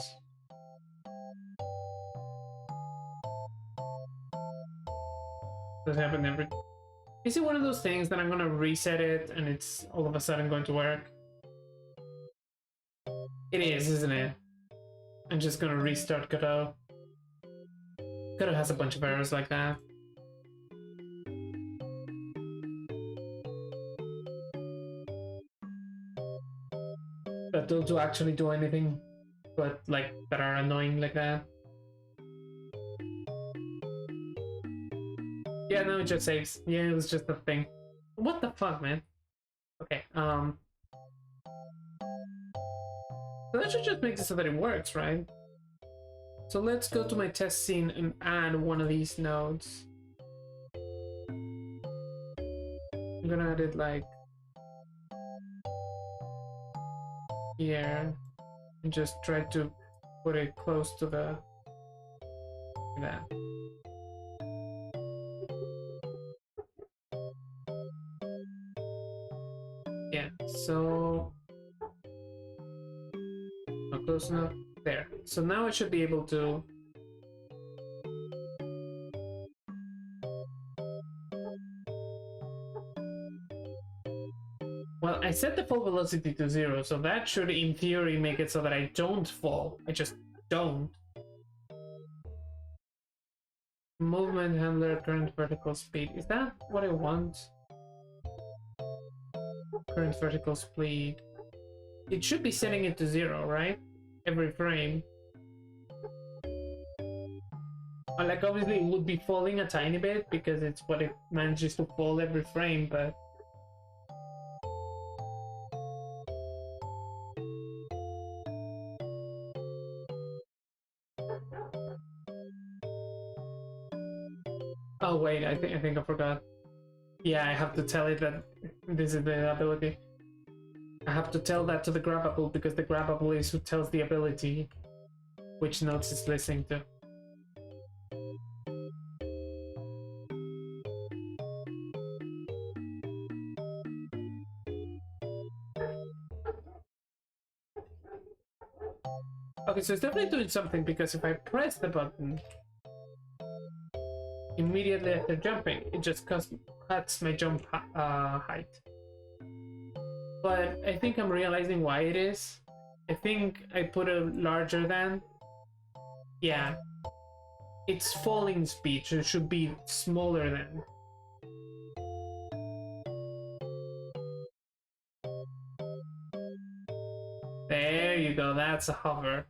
Does it happen every... Is it one of those things that I'm gonna reset it and it's all of a sudden going to work? It is, isn't it? I'm just gonna restart Godot. Godot has a bunch of errors like that. That don't actually do anything, but like that are annoying like that. Yeah, no, it just saves. Yeah, it was just a thing. What the fuck, man? Okay, so that should just make it so that it works, right? So let's go to my test scene and add one of these nodes. I'm gonna add it like here and just try to put it close to the that. Yeah, so not close enough. There. So now I should be able to well, I set the fall velocity to 0, so that should in theory make it so that I don't fall. I just don't. Movement handler, current vertical speed. Is that what I want? Current vertical speed. It should be setting it to 0, right? Every frame. Like obviously it would be falling a tiny bit because it's what it manages to fall every frame, but oh wait, I think I forgot. Yeah, I have to tell it that this is the ability. I have to tell that to the Grabbable because the Grabbable is who tells the ability which notes it's listening to. Okay, so it's definitely doing something because if I press the button immediately after jumping, it just cuts my jump height. But I think I'm realizing why it is. I think I put a larger than. Yeah. It's falling speed, so it should be smaller than. There you go, that's a hover.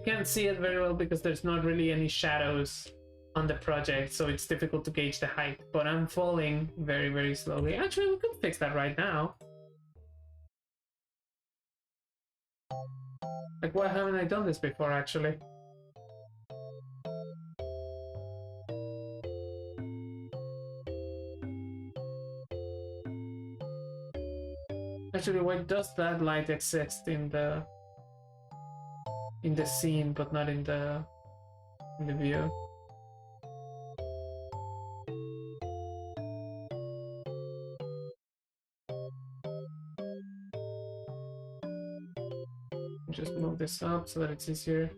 Can't see it very well because there's not really any shadows on the project, so it's difficult to gauge the height, but I'm falling very, very slowly. Actually, we could fix that right now. Like, why haven't I done this before, actually? Actually, why does that light exist in the scene but not in the view? Just move this up so that it's easier.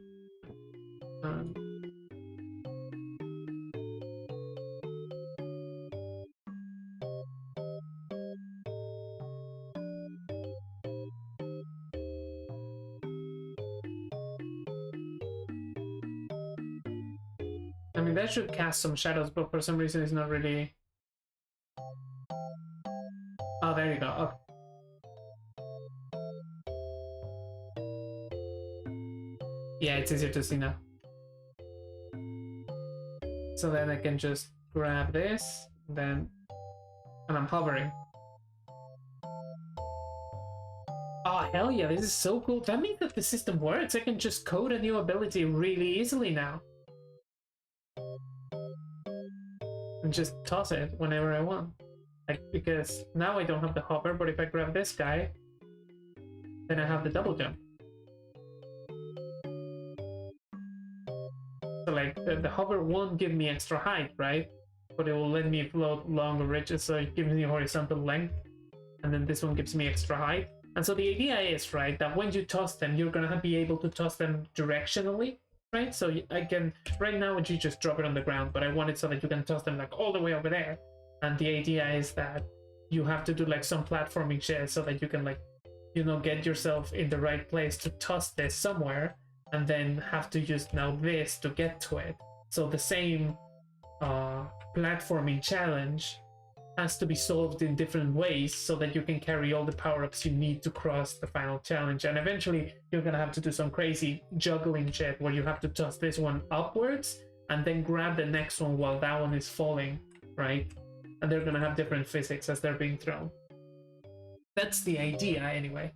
I mean, that should cast some shadows, but for some reason it's not really... Oh, there you go. Oh. Yeah, it's easier to see now. So then I can just grab this, and I'm hovering. Oh, hell yeah, this is so cool. That means that the system works. I can just code a new ability really easily now. And just toss it whenever I want. Like, because now I don't have the hover, but if I grab this guy, then I have the double jump. So like the hover won't give me extra height, right? But it will let me float longer ridges, so it gives me horizontal length, and then this one gives me extra height. And so the idea is, right, that when you toss them, you're gonna be able to toss them directionally, right? So I can, right now you just drop it on the ground, but I want it so that you can toss them like all the way over there. And the idea is that you have to do like some platforming shit so that you can like, you know, get yourself in the right place to toss this somewhere, and then have to use now this to get to it. So the same platforming challenge has to be solved in different ways so that you can carry all the power-ups you need to cross the final challenge. And eventually you're gonna have to do some crazy juggling shit where you have to toss this one upwards and then grab the next one while that one is falling, right? And they're gonna have different physics as they're being thrown. That's the idea anyway.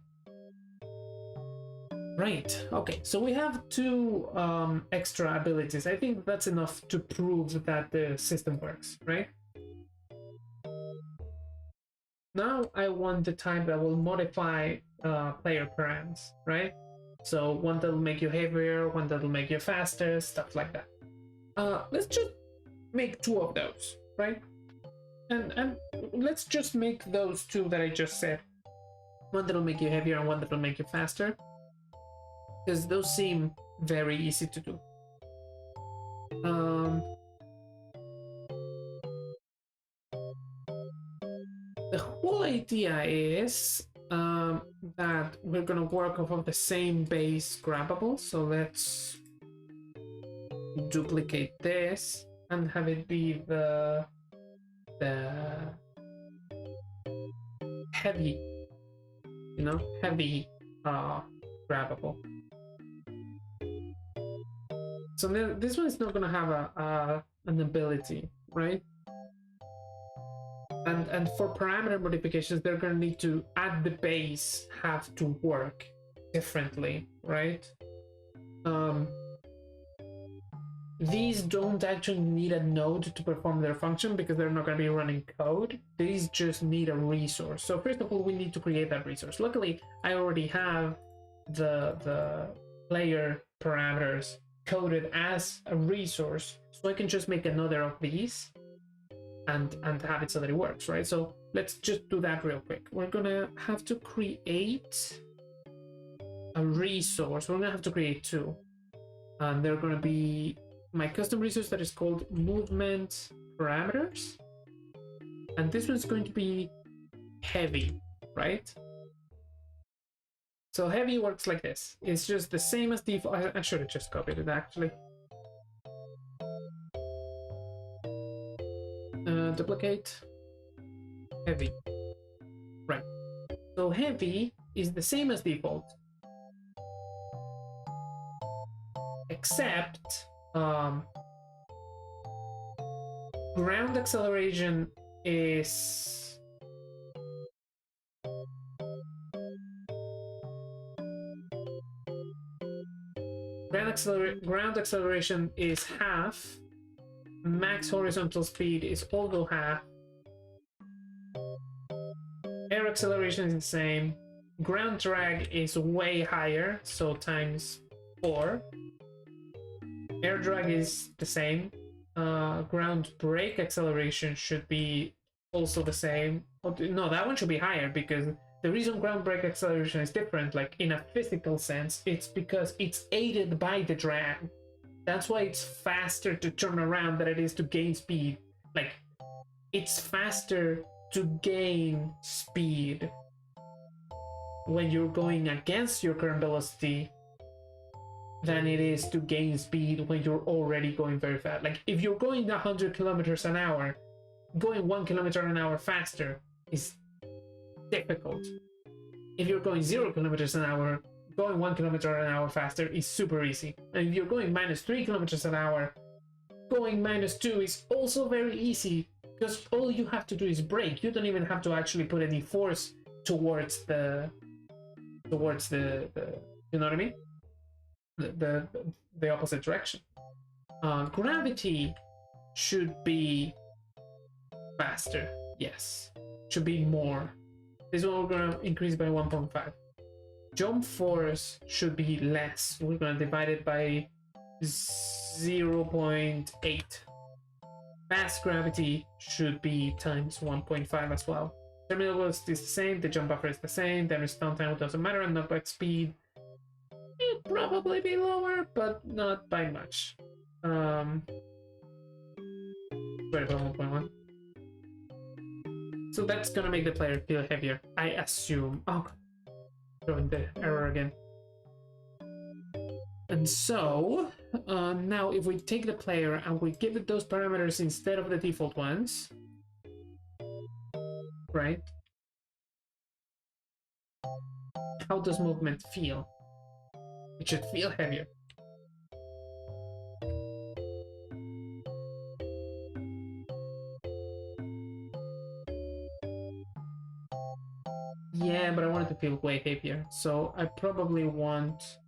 Right, okay, so we have two extra abilities. I think that's enough to prove that the system works, right? Now I want the type that will modify player params, right? So one that'll make you heavier, one that'll make you faster, stuff like that. Let's just make two of those, right? And let's just make those two that I just said. One that'll make you heavier and one that'll make you faster. Because those seem very easy to do. The whole idea is that we're gonna work off of the same base grabbable. So let's duplicate this and have it be the heavy, you know, heavy grabbable. So this one is not going to have an ability, right? And for parameter modifications, they're going to need to, at the base, have to work differently, right? These don't actually need a node to perform their function because they're not going to be running code. These just need a resource. So first of all, we need to create that resource. Luckily, I already have the player parameters coded as a resource, so I can just make another of these and have it so that it works, right? So let's just do that real quick. We're gonna have to create a resource. We're gonna have to create two, and they're gonna be my custom resource that is called movement parameters, and this one's going to be heavy, right? So heavy works like this. It's just the same as default. I should have just copied it actually. Duplicate. Heavy. Right. So heavy is the same as default. Except ground acceleration is ground acceleration is half. Max horizontal speed is also half. Air acceleration is the same. Ground drag is way higher, so times 4. Air drag is the same. Ground brake acceleration should be also the same. Oh, no, that one should be higher because the reason ground brake acceleration is different, like in a physical sense, it's because it's aided by the drag. That's why it's faster to turn around than it is to gain speed. Like, it's faster to gain speed when you're going against your current velocity than it is to gain speed when you're already going very fast. Like, if you're going 100 kilometers an hour, going 1 kilometer an hour faster is difficult. If you're going 0 kilometers an hour, going 1 kilometer an hour faster is super easy. And if you're going -3 kilometers an hour, going -2 is also very easy because all you have to do is brake. You don't even have to actually put any force towards the you know what I mean? The opposite direction. Gravity should be faster. Yes, should be more. This one we're gonna increase by 1.5. Jump force should be less. We're gonna divide it by 0.8. Fast gravity should be times 1.5 as well. Terminal velocity is the same, the jump buffer is the same, the response time doesn't matter, and knockback speed will probably be lower, but not by much. Sorry, 1.1. So that's gonna make the player feel heavier, I assume. Oh, throwing the error again. And so, now if we take the player and we give it those parameters instead of the default ones, right? How does movement feel? It should feel heavier. Yeah, but I want it to feel way heavier. So I probably want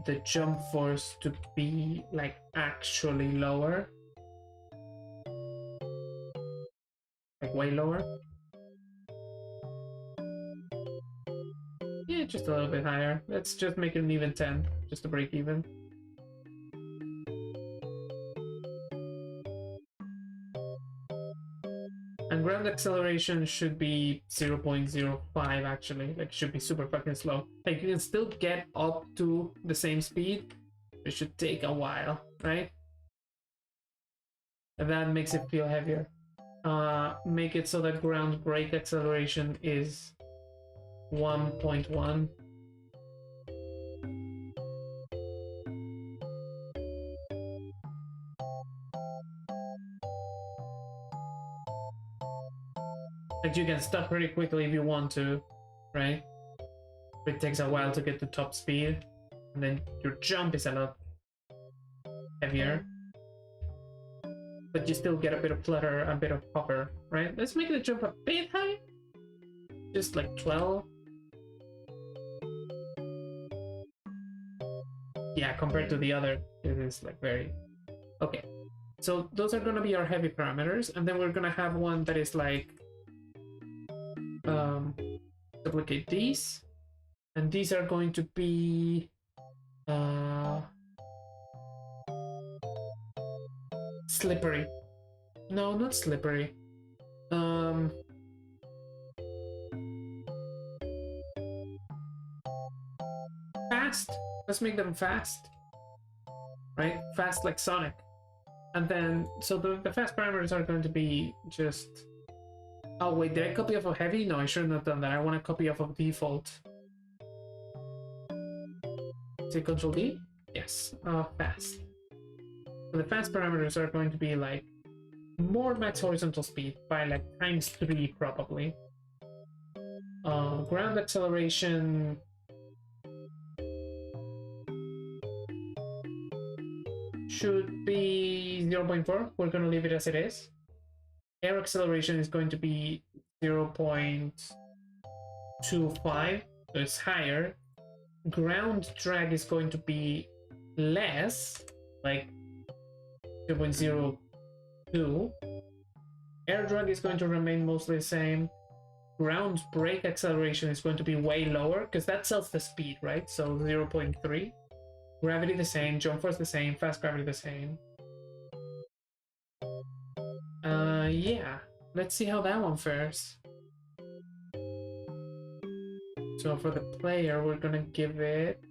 the jump force to be like actually lower. Like way lower. Yeah, just a little bit higher. Let's just make it an even 10, just to break even. And ground acceleration should be 0.05 actually, like should be super fucking slow. Like you can still get up to the same speed, it should take a while, right? And that makes it feel heavier. Make it so that ground brake acceleration is 1.1. Like you can stop pretty quickly if you want to, right? But it takes a while to get to top speed, and then your jump is a lot heavier. But you still get a bit of flutter, a bit of hover, right? Let's make the jump a bit high. Just like 12. Yeah, compared to the other, it is like very... Okay. So those are gonna be our heavy parameters, and then we're gonna have one that is like... duplicate these. And these are going to be... slippery. No, not slippery. Fast. Let's make them fast. Right? Fast like Sonic. And then, so the fast parameters are going to be just... Oh wait, did I copy off of heavy? No, I should have not done that. I want to copy off of default. Say Control D? Yes. Fast. So the fast parameters are going to be like more max horizontal speed by like ×3 probably. Ground acceleration should be 0.4. We're going to leave it as it is. Air acceleration is going to be 0.25, so it's higher. Ground drag is going to be less, like 0.02. Air drag is going to remain mostly the same. Ground brake acceleration is going to be way lower, because that tells the speed, right? So 0.3. Gravity the same, jump force the same, fast gravity the same. Yeah, let's see how that one fares. So for the player, we're gonna give it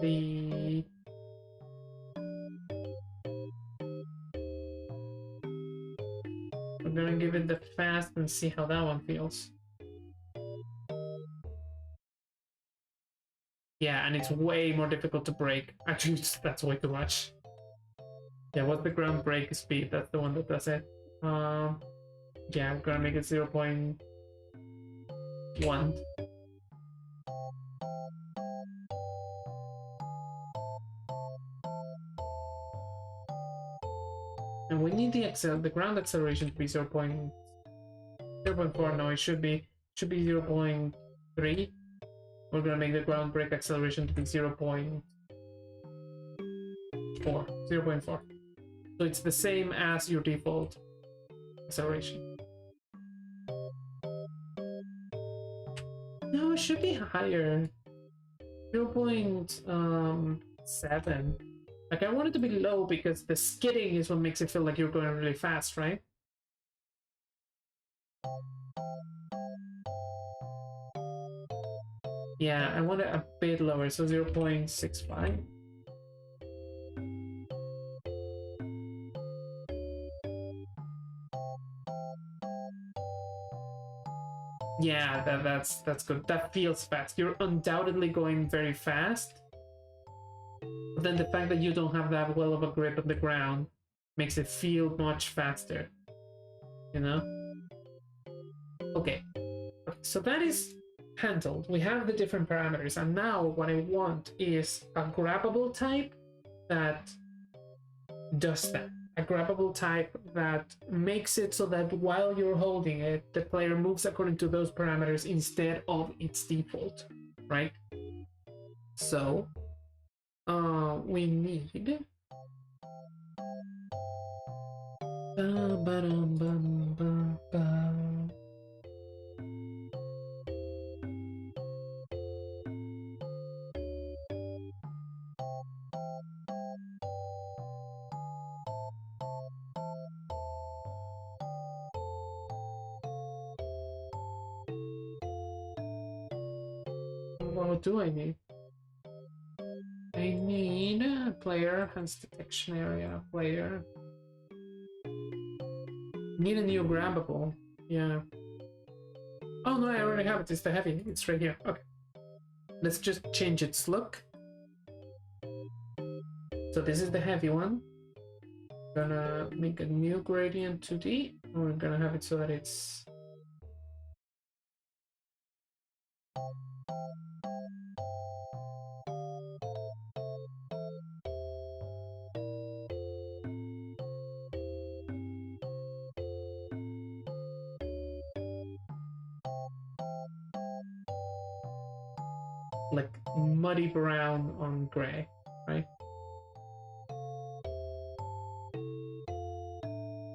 the we're gonna give it the fast and see how that one feels. Yeah, and it's way more difficult to break. Actually, that's way too much. Yeah, what's the ground brake speed? That's the one that does it. Yeah, I'm gonna make it 0.1. And we need the ground acceleration to be 0.4. No, it should be 0.3. We're gonna make the ground brake acceleration to be 0.4. So So it's the same as your default acceleration. No, it should be higher. 0.7. Like, I want it to be low because the skidding is what makes it feel like you're going really fast, right? Yeah, I want it a bit lower, so 0.65. Yeah, that's good. That feels fast. You're undoubtedly going very fast. But then the fact that you don't have that well of a grip on the ground makes it feel much faster. You know? Okay. So that is handled. We have the different parameters, and now what I want is a grabbable type that does that. A grabbable type that makes it so that while you're holding it, the player moves according to those parameters instead of its default, right? So we need what do I need? I need a player has detection area player. Need a new grabbable. Yeah. Oh no, I already have it. It's the heavy. It's right here. Okay. Let's just change its look. So this is the heavy one. Gonna make a new gradient 2D. We're gonna have it so that it's like muddy brown on gray, right?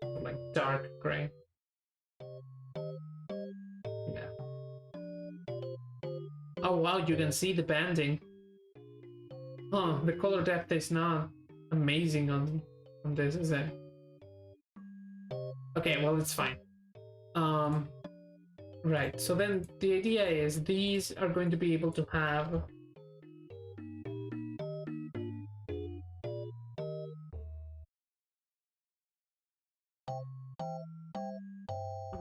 Or like dark gray. Yeah. Oh wow, you can see the banding. Huh, the color depth is not amazing on this, is it? Okay, well it's fine. Right, so then the idea is these are going to be able to have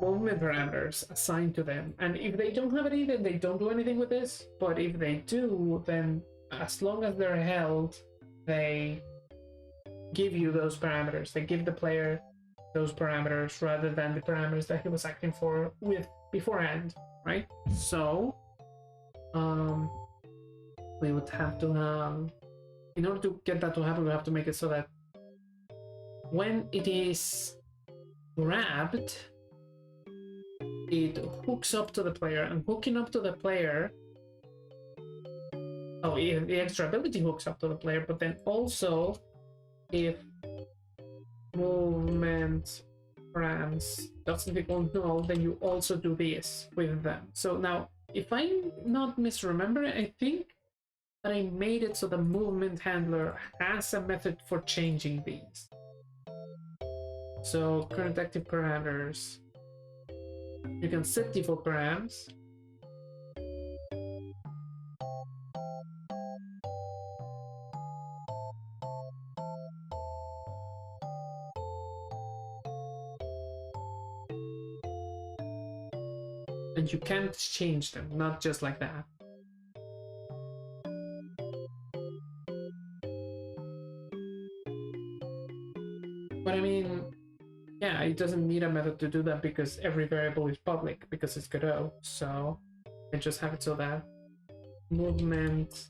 movement parameters assigned to them, and if they don't have any, then they don't do anything with this, but if they do, then as long as they're held, they give you those parameters. They give the player those parameters rather than the parameters that he was acting for with beforehand, right? So we would have to have, in order to get that to happen, we have to make it so that when it is grabbed, it hooks up to the player, and hooking up to the player, oh, the extra ability hooks up to the player, but then also if movement params doesn't equal null, then you also do this with them. So now, if I'm not misremembering, I think that I made it so the movement handler has a method for changing these. So current active parameters, you can set default params. And you can't change them, not just like that. But I mean, yeah, it doesn't need a method to do that because every variable is public because it's Godot. So I just have it so that movement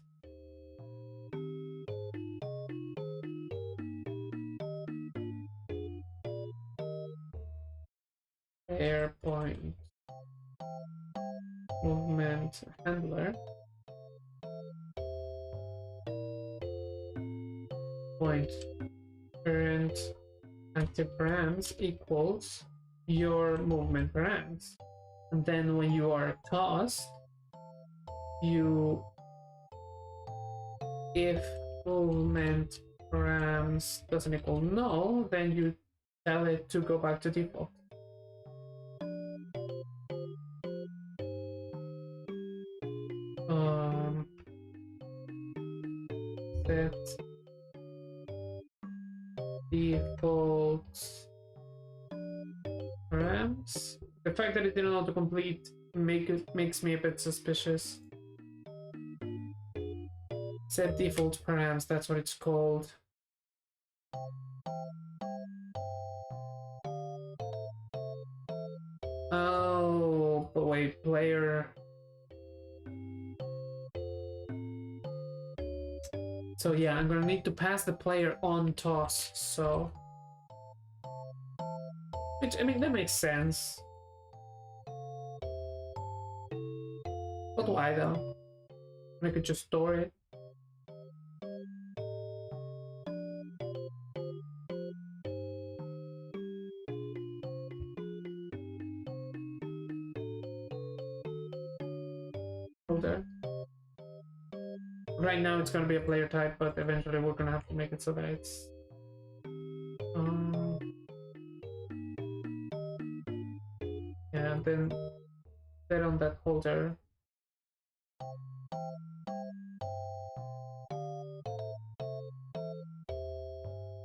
air point movement handler point current active params equals your movement params. And then when you are tossed, you, if movement params doesn't equal null, then you tell it to go back to default. Set default params. The fact that it didn't autocomplete makes me a bit suspicious. Set default params, that's what it's called. Oh, but wait, player. So yeah, I'm gonna need to pass the player on toss, so... Which, I mean, that makes sense. But why though? I could just store it. There. Right now it's gonna be a player type, but eventually we're gonna have to make it so that it's yeah, and then set on that holder.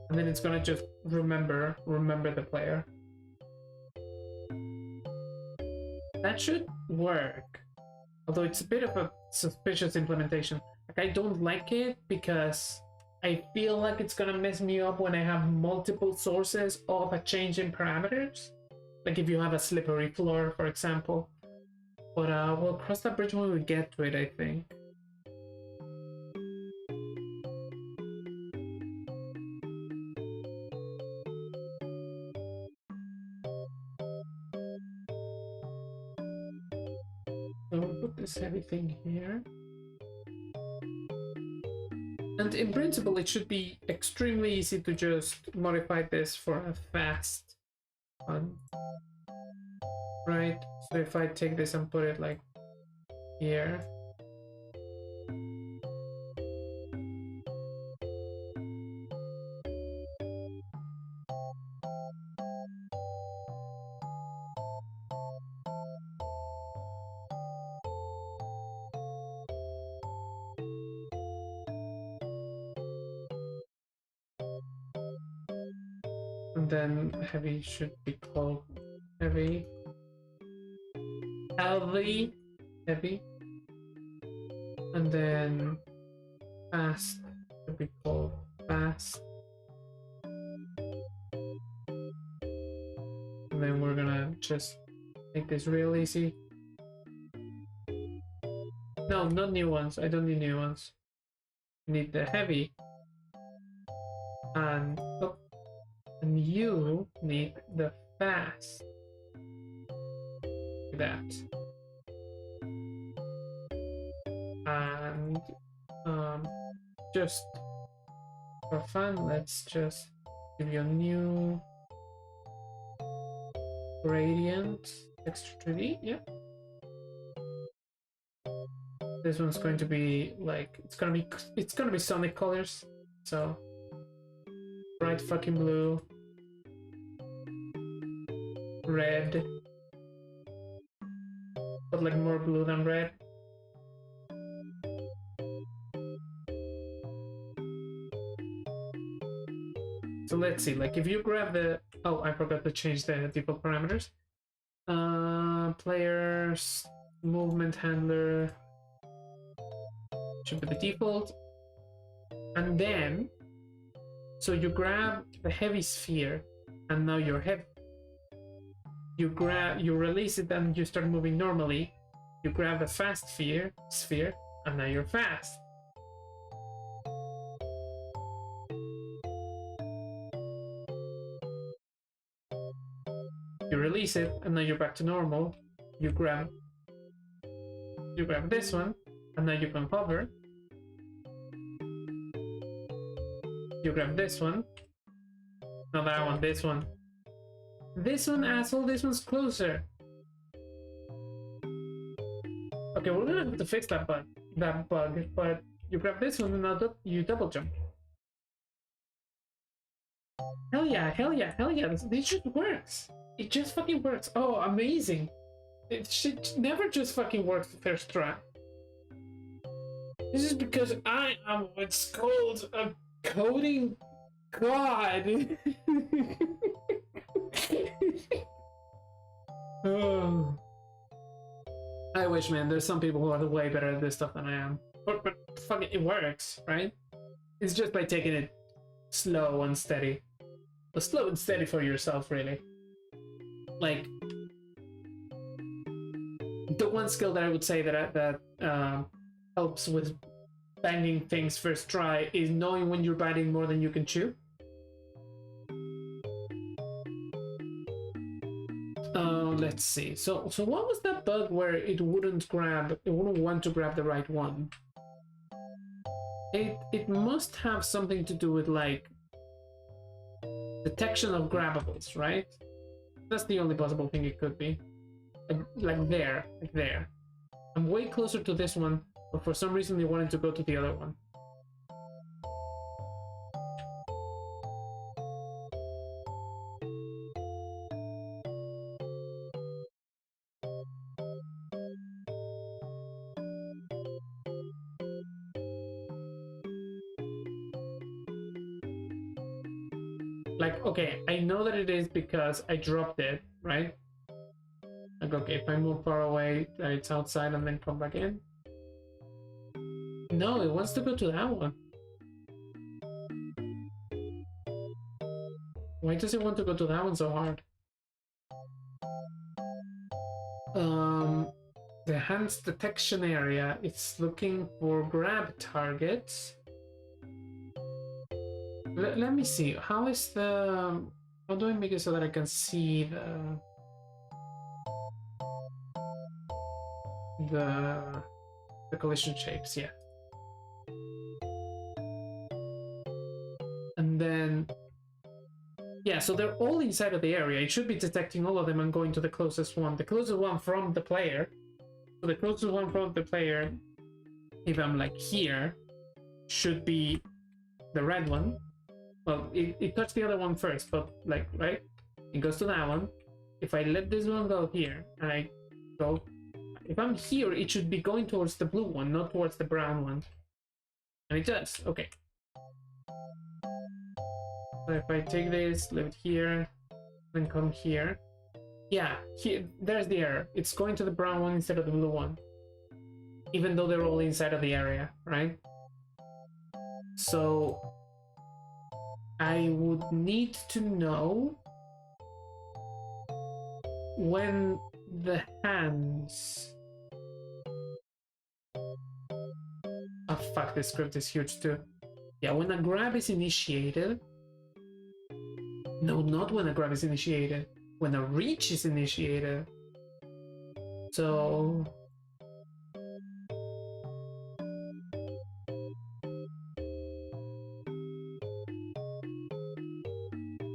And then it's gonna just remember the player. That should work. Although it's a bit of a suspicious implementation. Like, I don't like it because I feel like it's gonna mess me up when I have multiple sources of a change in parameters. Like if you have a slippery floor, for example. But we'll cross that bridge when we get to it, I think. So we'll put this heavy thing here. And in principle, it should be extremely easy to just modify this for a fast one. Right? So if I take this and put it like here. And then heavy should be called heavy. Heavy. And then fast should be called fast. And then we're gonna just make this real easy. No, not new ones. I don't need new ones. I need the heavy. And oh, and you need the fast. That. And just for fun, let's just give you a new gradient extra 3D. Yeah. This one's going to be like it's gonna be Sonic colors. So bright fucking blue, red, but like more blue than red. So let's see, like if you grab the, oh, I forgot to change the default parameters. Players, movement handler should be the default. And then, so you grab the heavy sphere and now you're heavy. You release it and you start moving normally. You grab the fast sphere and now you're fast. You release it and now you're back to normal. You grab this one and now you can hover. You grab this one Not that one, this one. This one, asshole, this one's closer. Okay, we're gonna have to fix that bug, but you grab this one and now you double jump. Hell yeah, hell yeah, hell yeah, this shit works. It just fucking works. Oh, amazing. It shit never just fucking works the first try. This is because I am what's called a coding god. Oh. I wish, man, there's some people who are way better at this stuff than I am. But fuck it works, right? It's just by taking it slow and steady. But slow and steady for yourself, really. Like, the one skill that I would say that helps with banging things first try is knowing when you're biting more than you can chew. Let's see. So what was that bug where it wouldn't want to grab the right one? It must have something to do with like detection of grabbables, right? That's the only possible thing it could be. Like there. I'm way closer to this one, but for some reason they wanted to go to the other one. Like, okay, I know that it is because I dropped it, right? Like, okay, if I move far away, it's outside and then come back in. No, it wants to go to that one. Why does it want to go to that one so hard? The hands detection area, it's looking for grab targets. Let me see. How do I make it so that I can see the collision shapes? Yeah. And then yeah, so they're all inside of the area. It should be detecting all of them and going to the closest one. The closest one from the player. So the closest one from the player, if I'm like here, should be the red one. Well, it touched the other one first, but like, right? It goes to that one. If I let this one go here, and I go... If I'm here, it should be going towards the blue one, not towards the brown one. And it does. Okay. So if I take this, leave it here, then come here. Yeah, here, there's the error. It's going to the brown one instead of the blue one. Even though they're all inside of the area, right? So I would need to know when the hands... Oh fuck, this script is huge too. Yeah, when a grab is initiated... No, not when a grab is initiated. When a reach is initiated. So...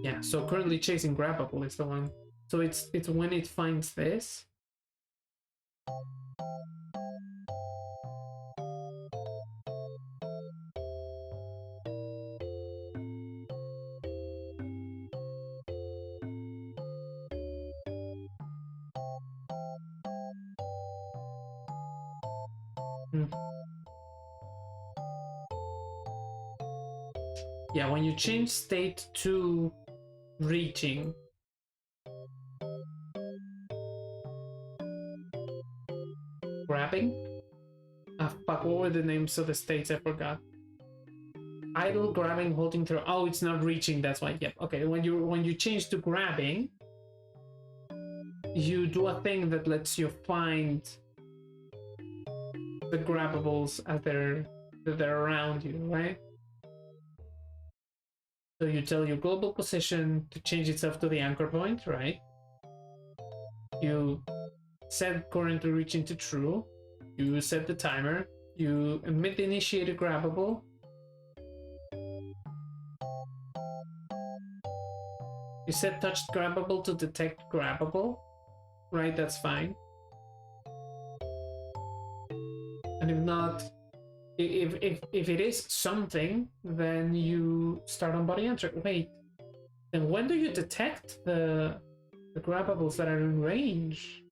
yeah, so currently chasing Grabbable is the one. So it's when it finds this. Yeah, when you change state to reaching. Grabbing? Ah, fuck, what were the names of the states? I forgot. Idle, grabbing, holding through. Oh, it's not reaching, that's why. Yep, okay. When you change to grabbing, you do a thing that lets you find the grabbables as they're around you, right? So you tell your global position to change itself to the anchor point, right? You set currently reaching to true. You set the timer. You emit the initiated grabbable. You said touched grabbable to detect grabbable, right? That's fine. And if not, if it is something, then you start on body enter. Wait, then when do you detect the grabbables that are in range?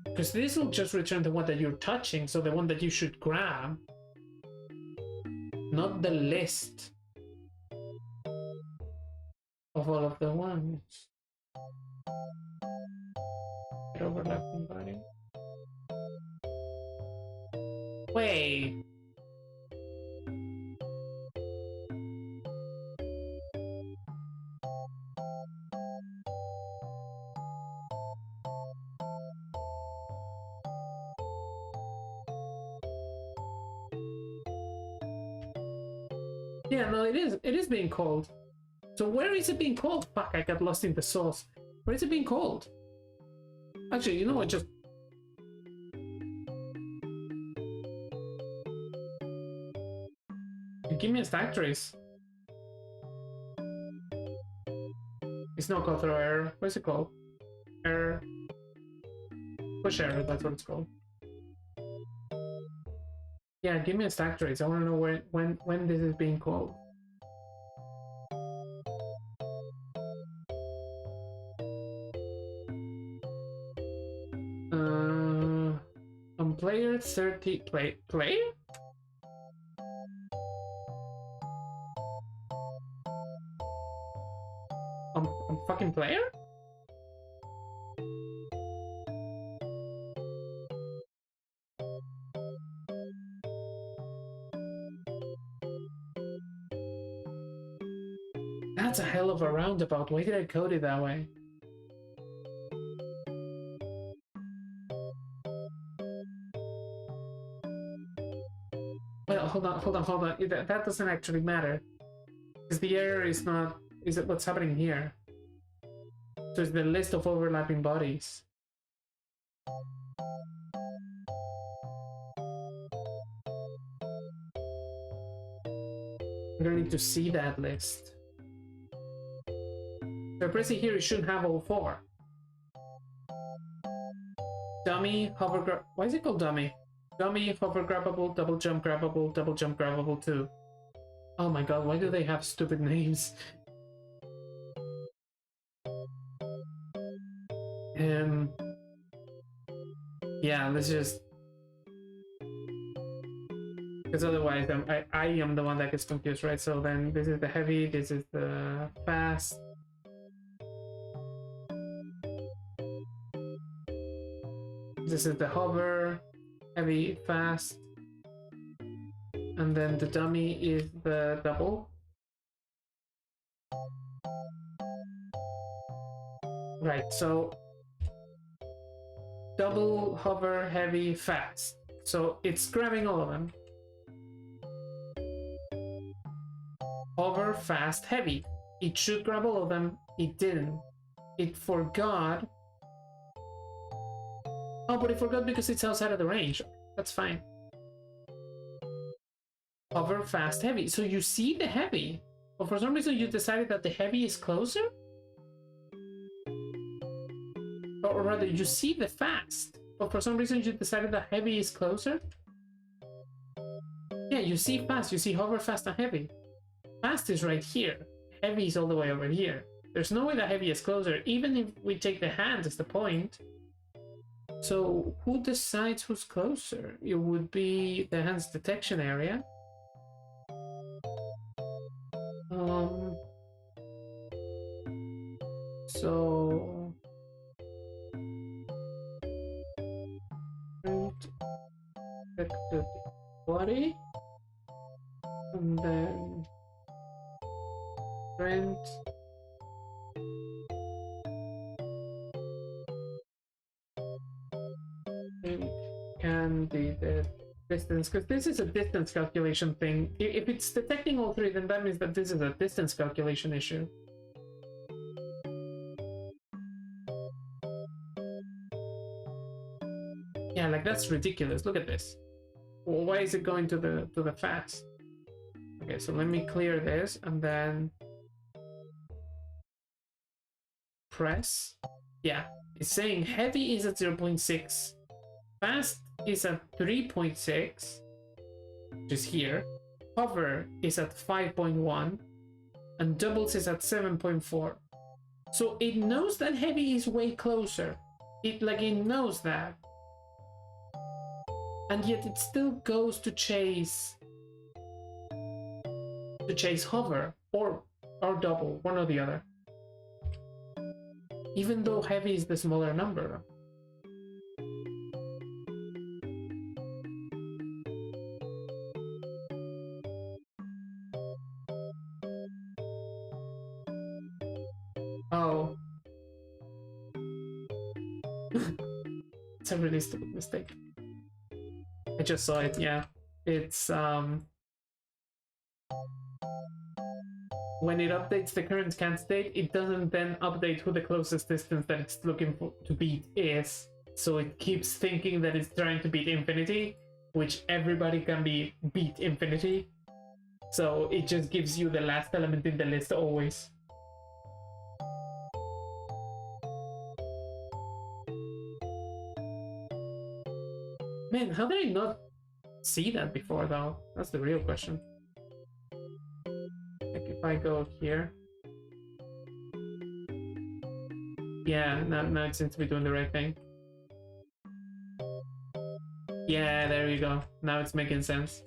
Because this will just return the one that you're touching, so the one that you should grab, not the list of all of the ones. Overlapping body. Wait. Yeah, no, it is being called. So where is it being called? Fuck, I got lost in the sauce. Where is it being called? Actually, you know what, just... Give me a stack trace. It's not called throw error. What is it called? Error. Push error, that's what it's called. Yeah, give me a stack trace. I want to know when this is being called. On player 30 player? On fucking player? That's a hell of a roundabout. Why did I code it that way? Well, hold on. That doesn't actually matter. Because the error is not... Is it what's happening here? So it's the list of overlapping bodies. I'm gonna need to see that list. So pressing here, you shouldn't have all four. Dummy, hover grab... Why is it called dummy? Dummy, hover grabbable, double jump grabbable 2. Oh my god, why do they have stupid names? Yeah, let's just... Because otherwise I am the one that gets confused, right? So then this is the heavy, this is the fast. This is the hover, heavy, fast. And then the dummy is the double. Right, so double, hover, heavy, fast. So it's grabbing all of them. Hover, fast, heavy. It should grab all of them. It didn't. It forgot. Oh, but it forgot because it's outside of the range. That's fine. Hover, fast, heavy. So you see the heavy. But for some reason you decided that the heavy is closer? Or rather, you see the fast. But for some reason you decided that heavy is closer? Yeah, you see fast. You see hover, fast, and heavy. Fast is right here. Heavy is all the way over here. There's no way that heavy is closer, even if we take the hand as the point. So who decides who's closer? It would be the hand's detection area. So print the body, and then print can be the distance, because this is a distance calculation thing. If it's detecting all three, then that means that this is a distance calculation issue. Yeah, like that's ridiculous. Look at this. Why is it going to the fast? Okay, so let me clear this and then press. Yeah, it's saying heavy is at 0.6, fast is at 3.6, which is here. Hover is at 5.1, and doubles is at 7.4. So it knows that heavy is way closer. It knows that. And yet it still goes to chase hover or double, one or the other. Even though heavy is the smaller number. Oh. It's a really stupid mistake. I just saw it, yeah. It's when it updates the current scan state, it doesn't then update who the closest distance that it's looking for to beat is. So it keeps thinking that it's trying to beat infinity, which everybody can beat infinity. So it just gives you the last element in the list always. Man, how did I not see that before though? That's the real question. Like if I go here. Yeah, now it seems to be doing the right thing. Yeah, there we go. Now it's making sense.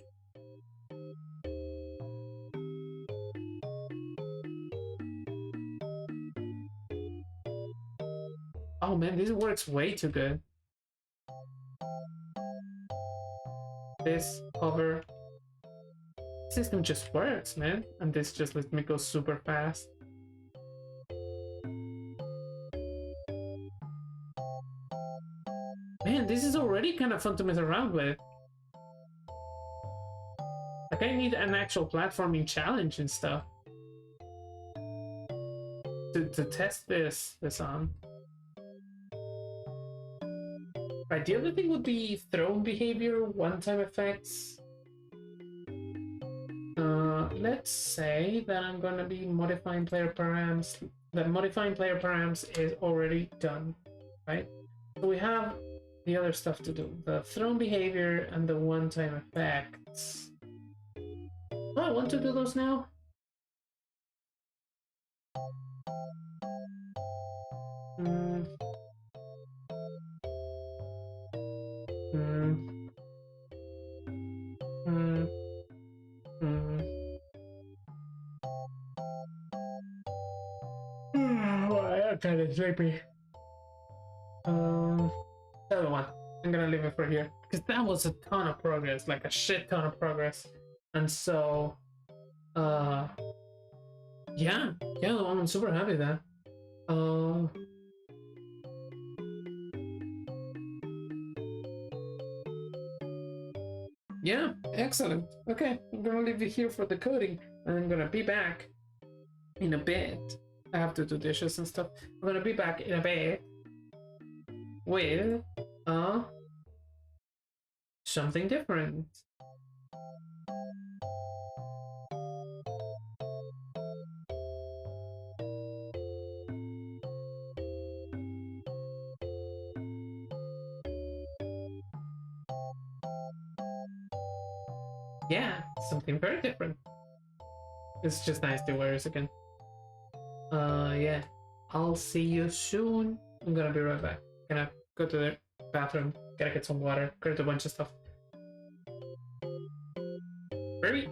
Oh man, this works way too good. This hover system just works, man. And this just lets me go super fast. Man, this is already kind of fun to mess around with. Like, I need an actual platforming challenge and stuff to test this on. Right, the other thing would be thrown behavior, one-time effects. Let's say that I'm gonna be modifying player params. That modifying player params is already done, right? So we have the other stuff to do, the thrown behavior and the one-time effects. Oh, I want to do those now. I'm kind of sleepy. The other one. I'm gonna leave it for here because that was a ton of progress, like a shit ton of progress, and so, yeah, I'm super happy there. Yeah, excellent. Okay, I'm gonna leave it here for the coding, and I'm gonna be back in a bit. I have to do dishes and stuff. I'm gonna be back in a bit with something different. Yeah, something very different. It's just nice to wear this again. Yeah. I'll see you soon. I'm gonna be right back. Gonna go to the bathroom, gotta get some water, gotta do a bunch of stuff. Ready?